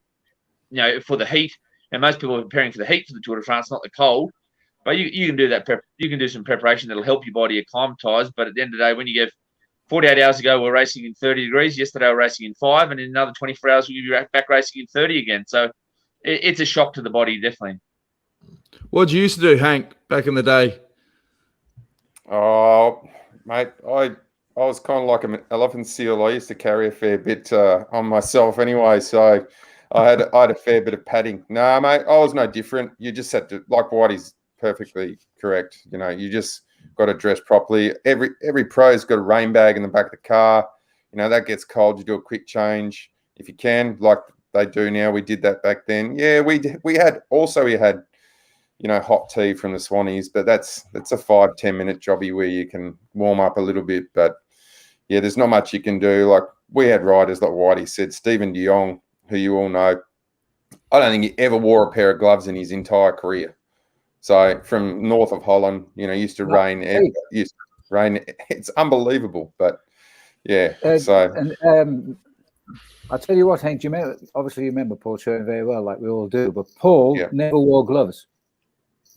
for the heat, and most people are preparing for the heat for the Tour de France, not the cold. But you can do that. You can do some preparation that'll help your body acclimatise. But at the end of the day, when you get 48 hours ago, we're racing in 30 degrees. Yesterday, we're racing in 5, and in another 24 hours, we'll be back racing in 30 again. So it's a shock to the body, definitely. What did you used to do, Hank, back in the day? Oh, mate, I was kind of like an elephant seal. I used to carry a fair bit on myself anyway, so I had a fair bit of padding. No, mate, I was no different. You just had to, like Whitey's perfectly correct. You just got to dress properly. Every pro's got a rain bag in the back of the car. That gets cold. You do a quick change if you can, like they do now. We did that back then. Yeah, we had hot tea from the Swannies, but that's a 5-10 minute jobby where you can warm up a little bit. But yeah, there's not much you can do. Like we had riders like Whitey said, Stephen de Jong, who you all know. I don't think he ever wore a pair of gloves in his entire career. So from north of Holland, used to rain. It's unbelievable, but yeah. I'll tell you what, Henk, obviously you remember Paul Churn very well, like we all do, but Paul never wore gloves.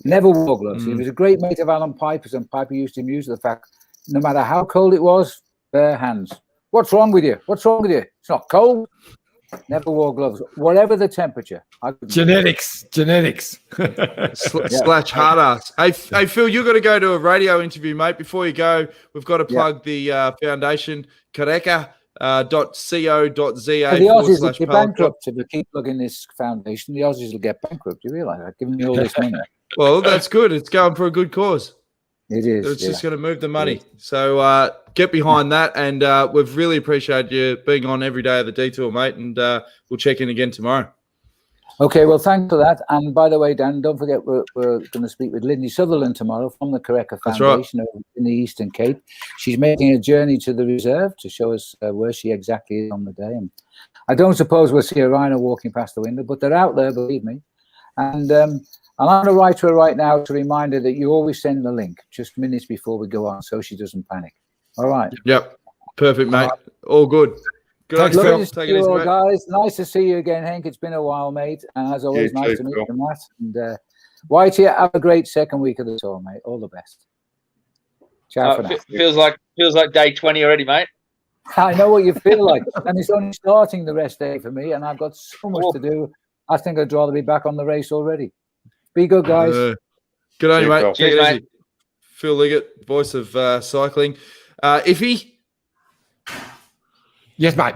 Never wore gloves. He was a great mate of Alan Piper's, and Piper used to amuse the fact, no matter how cold it was, bare hands. What's wrong with you? It's not cold. Never wore gloves, whatever the temperature. Genetics. Slash hard ass. Hey, Phil, you've got to go to a radio interview, mate. Before you go, we've got to plug the foundation, careca.co.za. The Aussies will get bankrupt if we keep plugging this foundation. The Aussies will get bankrupt. You realise that? Giving me all this money. Well, that's good. It's going for a good cause. It is. It's just going to move the money. So get behind that. And we've really appreciated you being on every day of the detour, mate. And we'll check in again tomorrow. Okay, well, thanks for that. And by the way, Dan, don't forget we're going to speak with Lindsay Sutherland tomorrow from the Careca Foundation over in the Eastern Cape. She's making a journey to the reserve to show us where she exactly is on the day. And I don't suppose we'll see a rhino walking past the window, but they're out there, believe me. And I'm going to write to her right now to remind her that you always send the link just minutes before we go on so she doesn't panic. All right. Yep. Perfect, mate. All good. Thanks, Phil. Take it easy, mate. Guys. Nice to see you again, Henk. It's been a while, mate. And as always, nice to meet you, Matt. And Whitey, have a great second week of the tour, mate. All the best. Ciao for now. Feels like day 20 already, mate. I know what you feel like. And it's only starting the rest day for me, and I've got so much to do. I think I'd rather be back on the race already. Be good, guys. Good on you, mate. Cheers, mate. Phil Liggett, voice of cycling. Iffy? Yes, mate.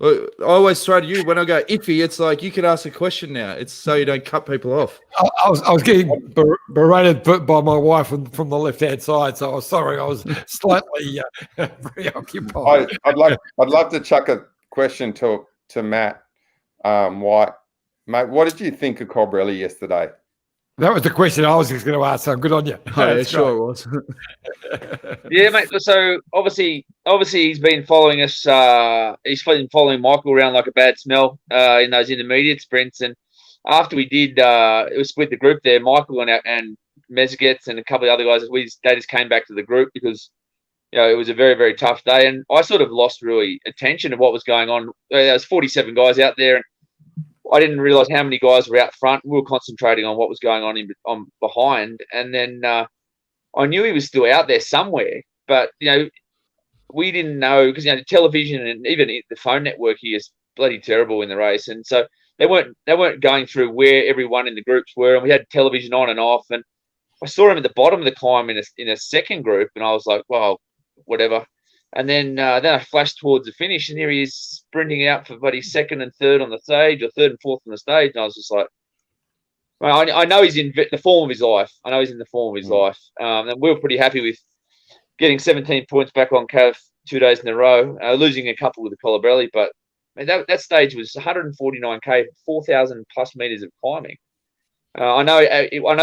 I always throw to you when I go iffy. It's like you can ask a question now. It's so you don't cut people off. I was getting berated by my wife from the left hand side, so I was sorry. I was slightly preoccupied. I'd love to chuck a question to Matt. White. Mate, what did you think of Colbrelli yesterday? That was the question I was just going to ask. So good on you. Oh, yeah, sure it was. Yeah, mate. So obviously he's been following us. He's been following Michael around like a bad smell in those intermediate sprints. And after we did, it was split the group there. Michael and Mezgets and a couple of other guys. They just came back to the group because it was a very, very tough day. And I sort of lost really attention of what was going on. There was 47 guys out there, and I didn't realise how many guys were out front. We were concentrating on what was going on behind, and then I knew he was still out there somewhere, but we didn't know because the television and even the phone network here is bloody terrible in the race, and so they weren't going through where everyone in the groups were, and we had television on and off, and I saw him at the bottom of the climb in a second group, and I was like, well, whatever. And then I flashed towards the finish, and here he is sprinting out for buddy second and third on the stage, or third and fourth on the stage. And I was just like, well, I know he's in the form of his life. I know he's in the form of his life. And we were pretty happy with getting 17 points back on Cav 2 days in a row, losing a couple with the Colbrelli. But that stage was 149k, 4,000 plus meters of climbing. I know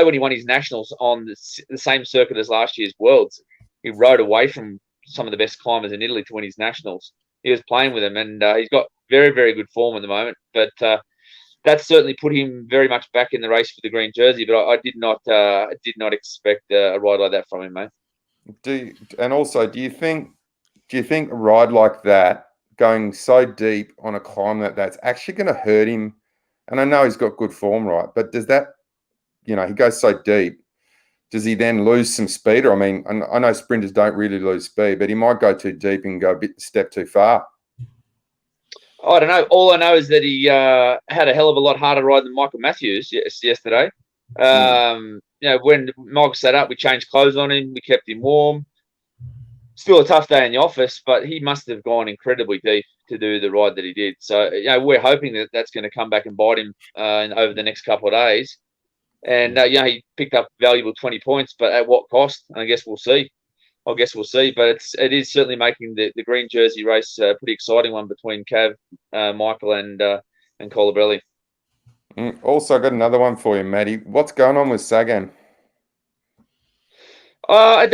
when he won his nationals on the same circuit as last year's Worlds, he rode away from some of the best climbers in Italy to win his nationals. He was playing with them, and he's got very, very good form at the moment. But that certainly put him very much back in the race for the green jersey. But I did not expect a ride like that from him, mate. Do you think a ride like that, going so deep on a climb that's actually going to hurt him? And I know he's got good form, right? But does that, he goes so deep, does he then lose some speed? Or, I mean, I know sprinters don't really lose speed, but he might go too deep and go a step too far. I don't know. All I know is that he had a hell of a lot harder ride than Michael Matthews yesterday. When Michael sat up, we changed clothes on him. We kept him warm. Still a tough day in the office, but he must have gone incredibly deep to do the ride that he did. So, we're hoping that that's going to come back and bite him over the next couple of days. And, he picked up valuable 20 points, but at what cost? I guess we'll see. But it is certainly making the green jersey race a pretty exciting one between Cav, Michael, and Colbrelli. Also, got another one for you, Matty. What's going on with Sagan? I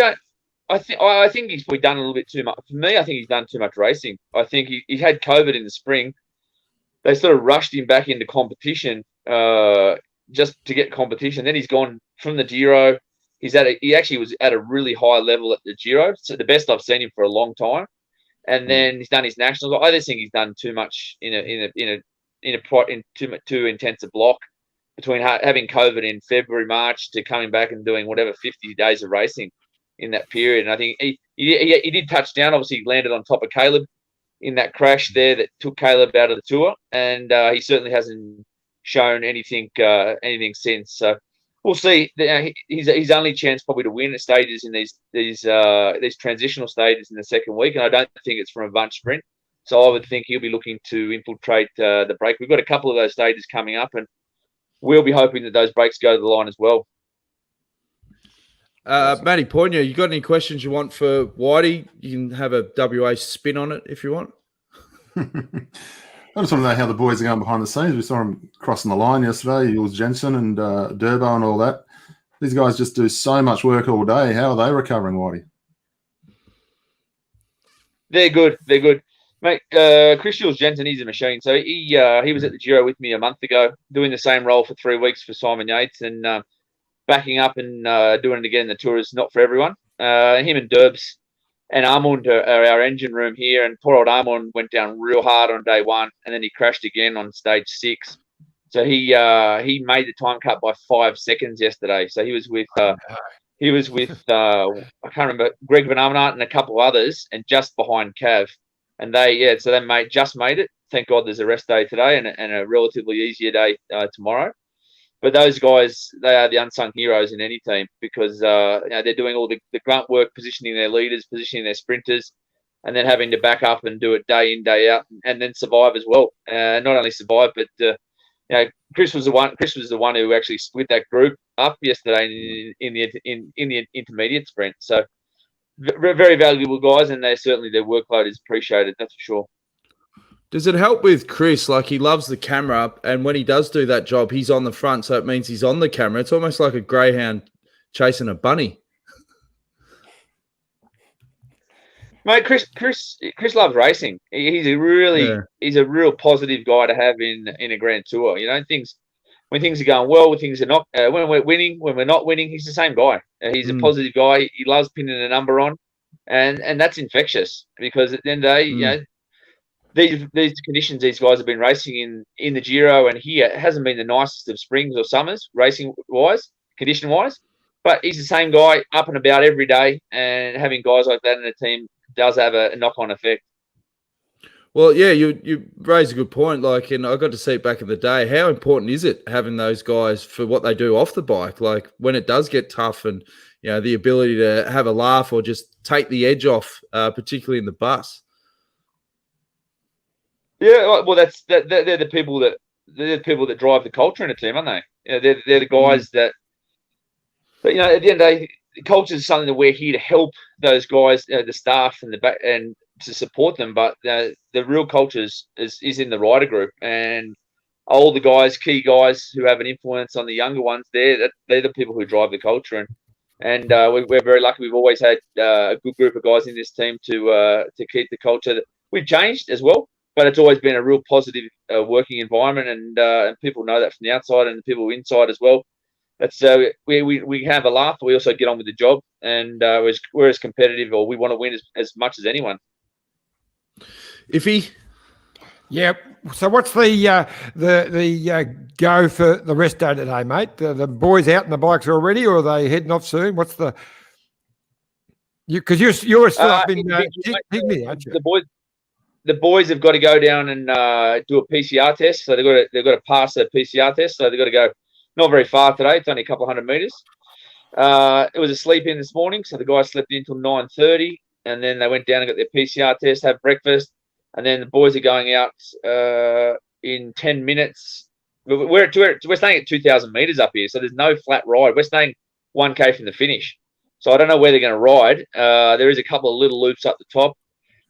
think he's probably done a little bit too much. For me, I think he's done too much racing. I think he had COVID in the spring. They sort of rushed him back into competition just to get competition. Then he's gone from the Giro. He actually was at a really high level at the Giro, so the best I've seen him for a long time. And then he's done his nationals. I just think he's done too much in too intense a block between having COVID in February, March to coming back and doing whatever 50 days of racing in that period. And I think he did touch down. Obviously, he landed on top of Caleb in that crash there that took Caleb out of the tour, and he certainly hasn't shown anything since. So we'll see. His only chance probably to win at stages in these transitional stages in the second week, and I don't think it's from a bunch sprint. So I would think he'll be looking to infiltrate the break. We've got a couple of those stages coming up, and we'll be hoping that those breaks go to the line as well. Matty Poyner, you got any questions you want for Whitey? You can have a WA spin on it if you want. I just want to know how the boys are going behind the scenes. We saw them crossing the line yesterday, Jules Jensen and Durbo and all that. These guys just do so much work all day. How are they recovering, Whitey? They're good. Mate, Chris Jules Jensen, he's a machine. So he was at the Giro with me a month ago, doing the same role for 3 weeks for Simon Yates, and backing up and doing it again in the Tour is not for everyone. Him and Derbs and Armand are our engine room here, and poor old Armand went down real hard on day one, and then he crashed again on stage 6. So he made the time cut by 5 seconds yesterday. So he was with I can't remember, Greg Van Amanat and a couple others, and just behind Cav. And they just made it. Thank God there's a rest day today and a relatively easier day tomorrow. But those guys, they are the unsung heroes in any team because they're doing all the grunt work, positioning their leaders, positioning their sprinters, and then having to back up and do it day in, day out, and then survive as well. Not only survive, but Chris was the one who actually split that group up yesterday in the intermediate sprint. So very valuable guys, and their workload is appreciated. That's for sure. Does it help with Chris? Like, he loves the camera, and when he does do that job, he's on the front, so it means he's on the camera. It's almost like a greyhound chasing a bunny. Mate, Chris loves racing. He's a real positive guy to have in a Grand Tour. You know, when things are going well, when things are not, when we're winning, when we're not winning, he's the same guy. He's a positive guy. He loves pinning a number on, and that's infectious, because at the end of the day, you know, these conditions these guys have been racing in the Giro and here, it hasn't been the nicest of springs or summers racing wise, condition wise. But he's the same guy up and about every day, and having guys like that in the team does have a knock-on effect. Well, yeah, you raise a good point. Like, and I got to see it back in the day. How important is it having those guys for what they do off the bike? Like, when it does get tough, and you know, the ability to have a laugh or just take the edge off, particularly in the bus. Yeah, well, they're the people that drive the culture in a team, aren't they? You know, they're the guys that. But you know, at the end of the day, culture is something that we're here to help those guys, the staff, and the back, and to support them. But the real culture is in the rider group, and all the guys, key guys who have an influence on the younger ones. They're the people who drive the culture, and we're very lucky. We've always had a good group of guys in this team to keep the culture. We've changed as well, but it's always been a real positive working environment, and people know that from the outside, and the people inside as well. That's we have a laugh, but we also get on with the job, and we're as competitive, or we want to win as much as anyone. Iffy? Yeah. So what's the go for the rest day today, mate? The boys out on the bikes already, or are they heading off soon? What's the because you're still up in Pygmy, aren't you? The boys have got to go down and do a PCR test, so they've got to pass a PCR test, so they've got to go. Not very far today. It's only a couple of 100 meters. It was a sleep in this morning, so the guys slept in until 9:30, and then they went down and got their PCR test, had breakfast, and then the boys are going out in 10 minutes. We're staying at 2,000 meters up here, so there's no flat ride. We're staying 1K from the finish, so I don't know where they're going to ride. There is a couple of little loops up the top.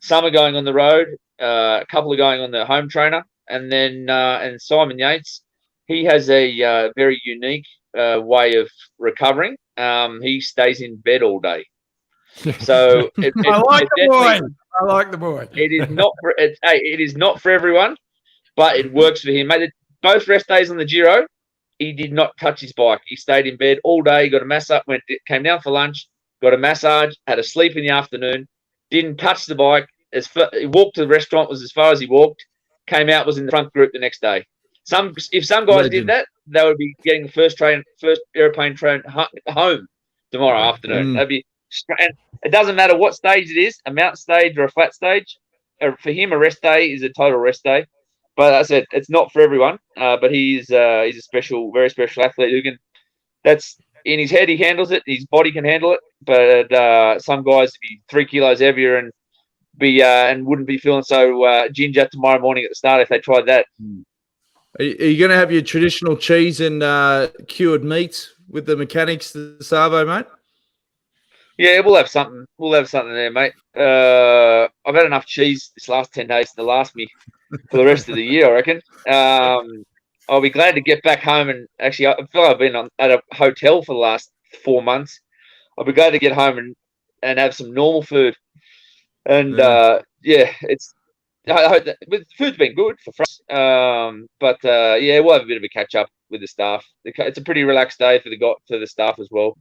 Some are going on the road. A couple are going on the home trainer, and then and Simon Yates. He has a very unique way of recovering. He stays in bed all day. So I like the boy. It is not for everyone, but it works for him. Mate, both rest days on the Giro, he did not touch his bike. He stayed in bed all day. Got a massage. Came down for lunch. Got a massage. Had a sleep in the afternoon. Didn't touch the bike. He walked to the restaurant. Was as far as he walked. Came out. Was in the front group the next day. If some guys did that, they would be getting the first airplane train home tomorrow afternoon. That'd be, and it doesn't matter what stage it is, a mountain stage or a flat stage. For him, a rest day is a total rest day. But as I said, it's not for everyone. But he's a special, very special athlete who can. That's in his head. He handles it. His body can handle it. But some guys be 3 kilos heavier and wouldn't be feeling so ginger tomorrow morning at the start if they tried that. Are you going to have your traditional cheese and cured meats with the mechanics, the Savo, mate? Yeah, we'll have something. We'll have something there, mate. I've had enough cheese this last 10 days to last me for the rest of the year, I reckon. I'll be glad to get back home, and actually, I feel like I've been at a hotel for the last 4 months. I'll be glad to get home and have some normal food. And it's. I hope that the food's been good for us. But we'll have a bit of a catch up with the staff. It's a pretty relaxed day for the staff as well.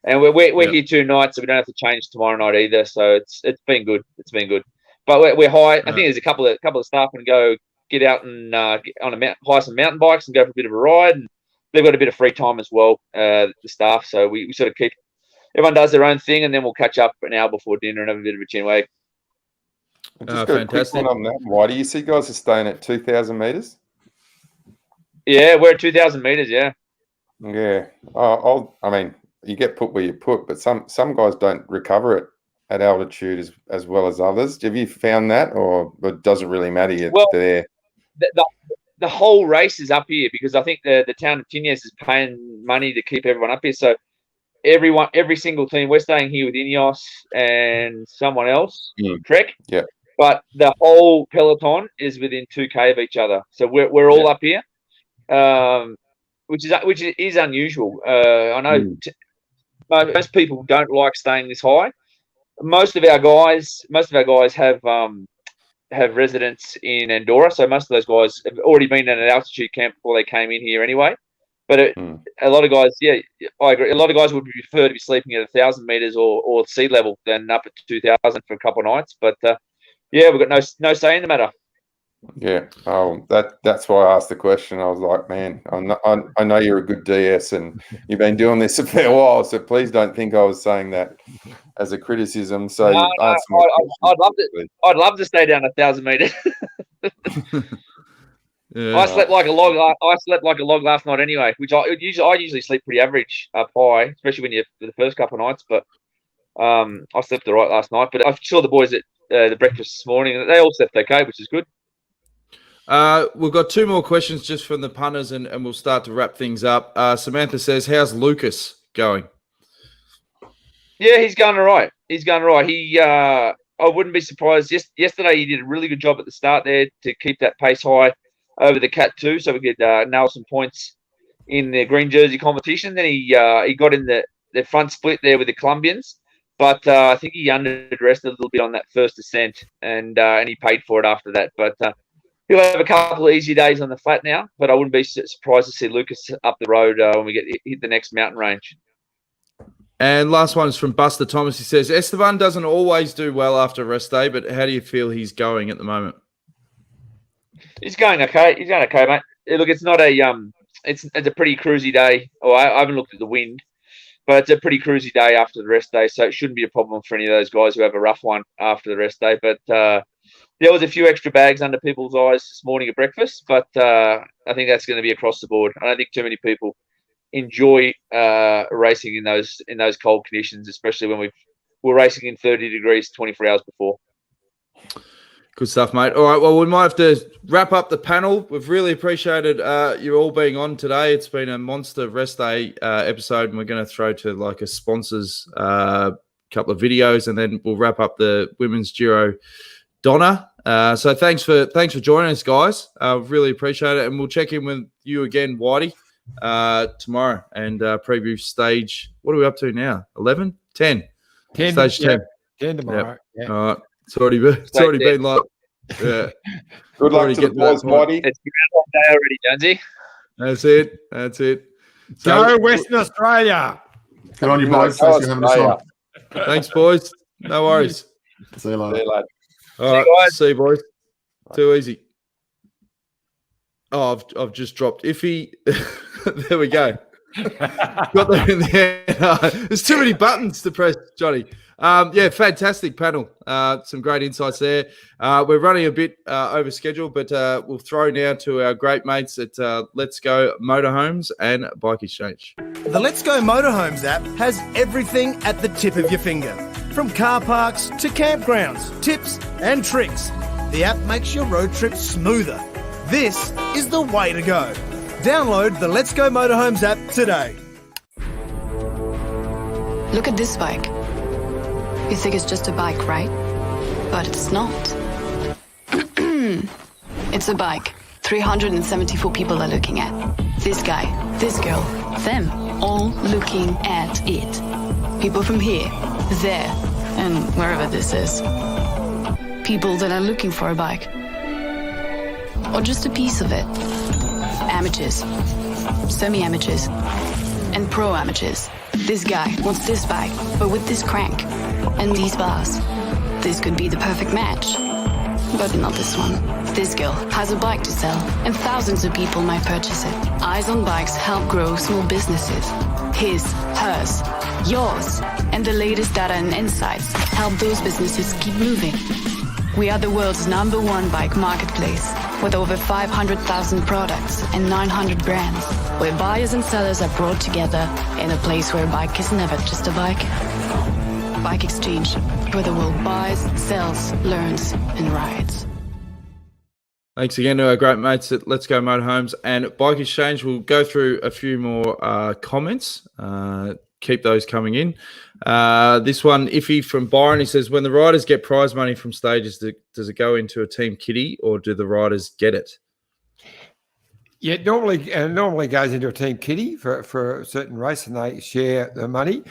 And we're here 2 nights, so we don't have to change tomorrow night either. So it's been good. It's been good. But we're high. I think there's a couple of staff can go get out and get on hire some mountain bikes and go for a bit of a ride. And they've got a bit of free time as well, the staff. So we sort of keep everyone does their own thing, and then we'll catch up an hour before dinner and have a bit of a chin wag. Just got a quick one on that. Why do you see guys are staying at 2,000 meters? Yeah, we're at 2,000 meters. Yeah. Yeah. I mean, you get put where you put, but some guys don't recover at altitude as well as others. Have you found that, or does it really matter? It's there. The whole race is up here because I think the town of Tiniers is paying money to keep everyone up here. So every single team, we're staying here with Ineos and someone else, Trek. Yeah. but the whole peloton is within 2K of each other. So we're all up here, which is unusual. I know most people don't like staying this high. Most of our guys have residence in Andorra, so most of those guys have already been at an altitude camp before they came in here anyway. But a lot of guys, I agree. A lot of guys would prefer to be sleeping at 1,000 meters or sea level than up at 2,000 for a couple of nights. But we've got no say in the matter. Yeah. Oh, that's why I asked the question. I was like, man, I know you're a good DS and you've been doing this a fair while, so please don't think I was saying that as a criticism. So no, I'd love to stay down 1,000 meters. Yeah. I slept like a log. I slept like a log last night anyway, which I usually sleep pretty average up high, especially when you're for the first couple of nights. But I slept all right last night. But I saw the boys at the breakfast this morning. They all slept okay, which is good. We've got 2 more questions just from the punters, and we'll start to wrap things up. Samantha says, "How's Lucas going?" Yeah, he's going all right. He, I wouldn't be surprised. Yesterday, he did a really good job at the start there to keep that pace high over the Cat 2, so we could nail some points in the green jersey competition. Then he got in the front split there with the Colombians, but I think he underdressed a little bit on that first ascent, and he paid for it after that. But he'll have a couple of easy days on the flat now, but I wouldn't be surprised to see Lucas up the road when we hit the next mountain range. And last one is from Buster Thomas. He says, "Esteban doesn't always do well after a rest day, but how do you feel he's going at the moment?" He's going okay. Mate. Look, it's not it's a pretty cruisy day. I haven't looked at the wind, but it's a pretty cruisy day after the rest day, so it shouldn't be a problem for any of those guys who have a rough one after the rest day. But there was a few extra bags under people's eyes this morning at breakfast, but I think that's going to be across the board. I don't think too many people enjoy racing in those cold conditions, especially when we're racing in 30 degrees 24 hours before. Good stuff, mate. All right, well, we might have to wrap up the panel. We've really appreciated you all being on today. It's been a monster rest day episode, and we're going to throw to like a sponsors couple of videos, and then we'll wrap up the Women's Giro Donna. So thanks for joining us, guys. Really appreciate it, and we'll check in with you again, Whitey, tomorrow and preview stage. What are we up to now? 11? 10? 10 Stage 10. 10 tomorrow. Yep. Yeah. All right. It's already been like, yeah. Good luck to the boys, Whitey. It's been a long day already, Jonesy. That's it. Go Western Australia. Good on you, boys. Thanks for having us on. Thanks, boys. No worries. See you later. See you later. All right. See you, boys. Too easy. Oh, I've just dropped Iffy. There we go. Got that in there. There's too many buttons to press, Johnny. Fantastic panel. Some great insights there. We're running a bit over schedule, but we'll throw now to our great mates at Let's Go Motorhomes and Bike Exchange. The Let's Go Motorhomes app has everything at the tip of your finger. From car parks to campgrounds, tips and tricks. The app makes your road trip smoother. This is the way to go. Download the Let's Go Motorhomes app today. Look at this bike. You think it's just a bike, right? But it's not. It's a bike. 374 people are looking at. This guy, this girl, them, all looking at it. People from here, there, and wherever this is. People that are looking for a bike. Or just a piece of it. Amateurs, semi-amateurs, and pro-amateurs. This guy wants this bike, but with this crank and these bars. This could be the perfect match. But not this one. This girl has a bike to sell, and thousands of people might purchase it. Eyes on Bikes help grow small businesses. His, hers, yours, and the latest data and insights help those businesses keep moving. We are the world's #1 bike marketplace, with over 500,000 products and 900 brands, where buyers and sellers are brought together in a place where a bike is never just a bike. Bike Exchange, where the world buys, sells, learns, and rides. Thanks again to our great mates at Let's Go Motorhomes and Bike Exchange. We'll go through a few more comments. keep those coming in. This one, Iffy from Byron, he says, when the riders get prize money from stages, does it go into a team kitty or do the riders get it? Yeah, normally goes into a team kitty for a certain race, and they share the money.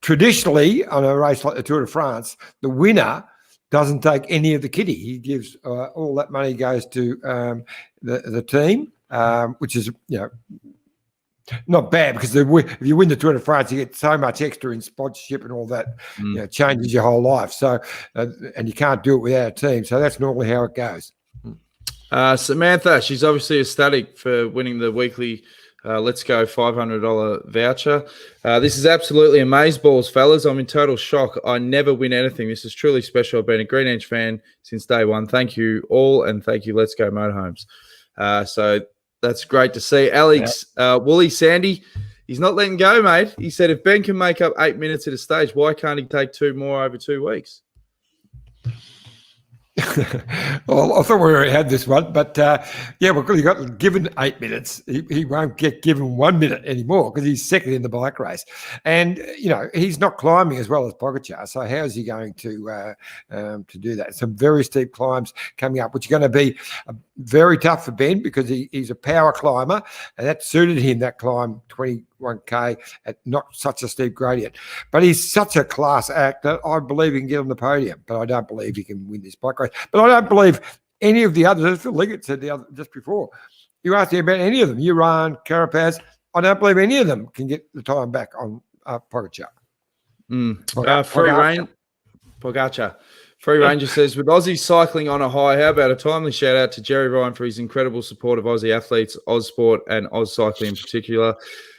Traditionally, on a race like the Tour de France, the winner doesn't take any of the kitty. He gives all that money goes to the team, which is not bad, because if you win the Tour de France, you get so much extra in sponsorship and all that. Changes your whole life. So and you can't do it without a team. So that's normally how it goes. Samantha, she's obviously ecstatic for winning the weekly Let's Go $500 voucher. This is absolutely amazeballs, fellas. I'm in total shock. I never win anything. This is truly special. I've been a Green Edge fan since day one. Thank you all, and thank you, Let's Go Motorhomes. So that's great to see. Alex, Wooly Sandy, he's not letting go, mate. He said if Ben can make up 8 minutes at a stage, why can't he take 2 more over 2 weeks? Well, I thought we already had this one, but we got given 8 minutes. He won't get given 1 minute anymore because he's second in the bike race, and he's not climbing as well as Pogacar. So how is he going to do that? Some very steep climbs coming up, which are going to be very tough for Ben because he's a power climber, and that suited him. That climb 21k at not such a steep gradient, but he's such a class act that I believe he can get on the podium, but I don't believe he can win this bike race. But I don't believe any of the others, as Phil Liggett said just before, you asked me about any of them, Uran, Carapaz, I don't believe any of them can get the time back on Pogacar. Pogacar. Free Ranger says, with Aussie cycling on a high, how about a timely shout out to Jerry Ryan for his incredible support of Aussie athletes, Ausport and Oz Cycling in particular.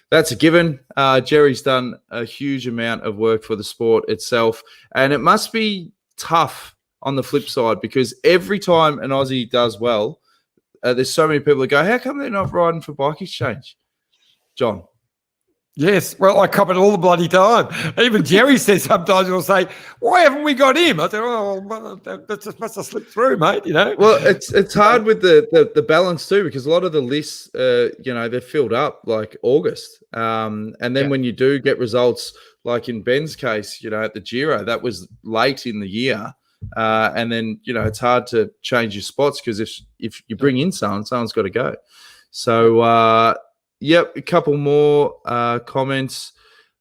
That's a given. Jerry's done a huge amount of work for the sport itself, and it must be tough on the flip side because every time an Aussie does well, there's so many people that go, how come they're not riding for Bike Exchange? John. Yes, well, I comment all the bloody time. Even Jerry says sometimes he'll say, why haven't we got him? I said, that just must have slipped through, mate, Well, it's hard with the balance too because a lot of the lists, they're filled up like August. And then when you do get results, like in Ben's case, at the Giro, that was late in the year. And then, it's hard to change your spots because if you bring in someone's got to go. So, yep, a couple more comments.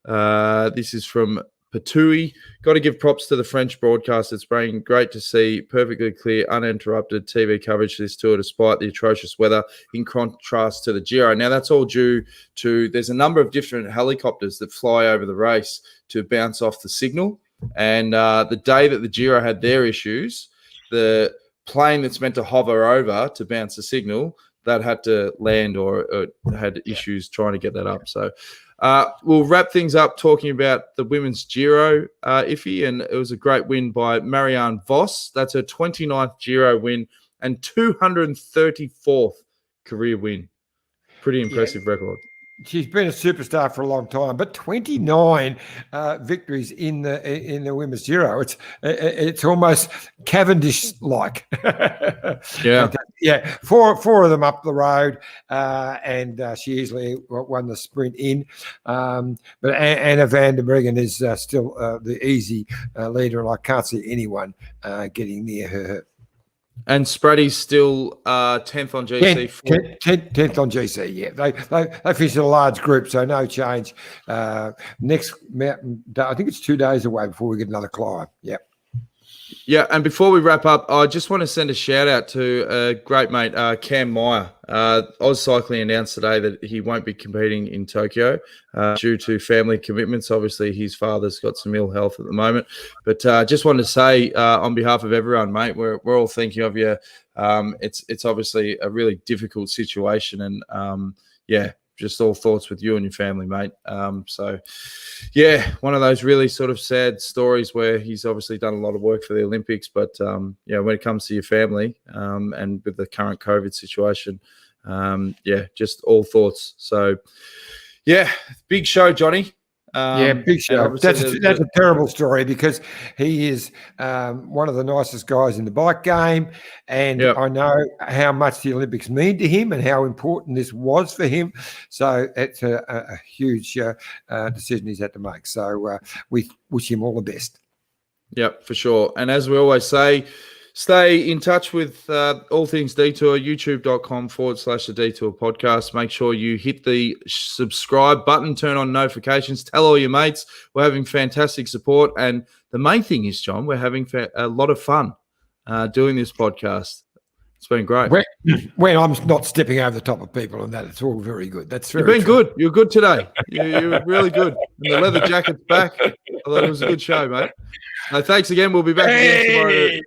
This is from Patui. Got to give props to the French broadcast. It's been great to see perfectly clear, uninterrupted TV coverage of this tour despite the atrocious weather in contrast to the Giro. Now, that's all due to there's a number of different helicopters that fly over the race to bounce off the signal. And the day that the Giro had their issues, the plane that's meant to hover over to bounce the signal, that had to land or had issues trying to get that up. So we'll wrap things up talking about the women's Giro, Iffy, and it was a great win by Marianne Vos. That's her 29th Giro win and 234th career win. Pretty impressive record. She's been a superstar for a long time, but 29 victories in the women's Giro. It's almost Cavendish-like. Yeah. Four of them up the road, and she easily won the sprint in. But Anna van der Breggen is still the easy leader, and I can't see anyone getting near her. And Spratty's still 10th on GC. 10th on GC, yeah. They finished in a large group, so no change. Next mountain, I think it's 2 days away before we get another climb. Yeah. Yeah, and before we wrap up, I just want to send a shout out to a great mate, Cam Meyer. Oz Cycling announced today that he won't be competing in Tokyo due to family commitments. Obviously, his father's got some ill health at the moment. But just wanted to say on behalf of everyone, mate, we're all thinking of you. It's obviously a really difficult situation, and just all thoughts with you and your family, mate. One of those really sort of sad stories where he's obviously done a lot of work for the Olympics, but when it comes to your family and with the current COVID situation, just all thoughts. So, big show, Johnny. Big show. That's a terrible story because he is one of the nicest guys in the bike game, and I know how much the Olympics mean to him and how important this was for him. So it's a huge decision he's had to make. So we wish him all the best. Yep, for sure. And as we always say, stay in touch with all things Detour, youtube.com/the Detour podcast. Make sure you hit the subscribe button, turn on notifications, tell all your mates. We're having fantastic support. And the main thing is, John, we're having a lot of fun doing this podcast. It's been great. When I'm not stepping over the top of people and that, it's all very good. That's very You've been true. good. You're good today. You're really good. And the leather jacket's back. I thought it was a good show, mate. Thanks again. We'll be back again tomorrow.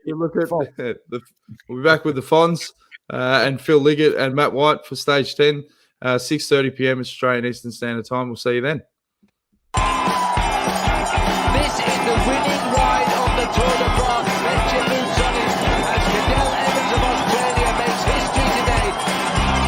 We'll be back with the Fonz and Phil Liggett and Matt White for Stage 10, 6:30 p.m. Australian Eastern Standard Time. We'll see you then.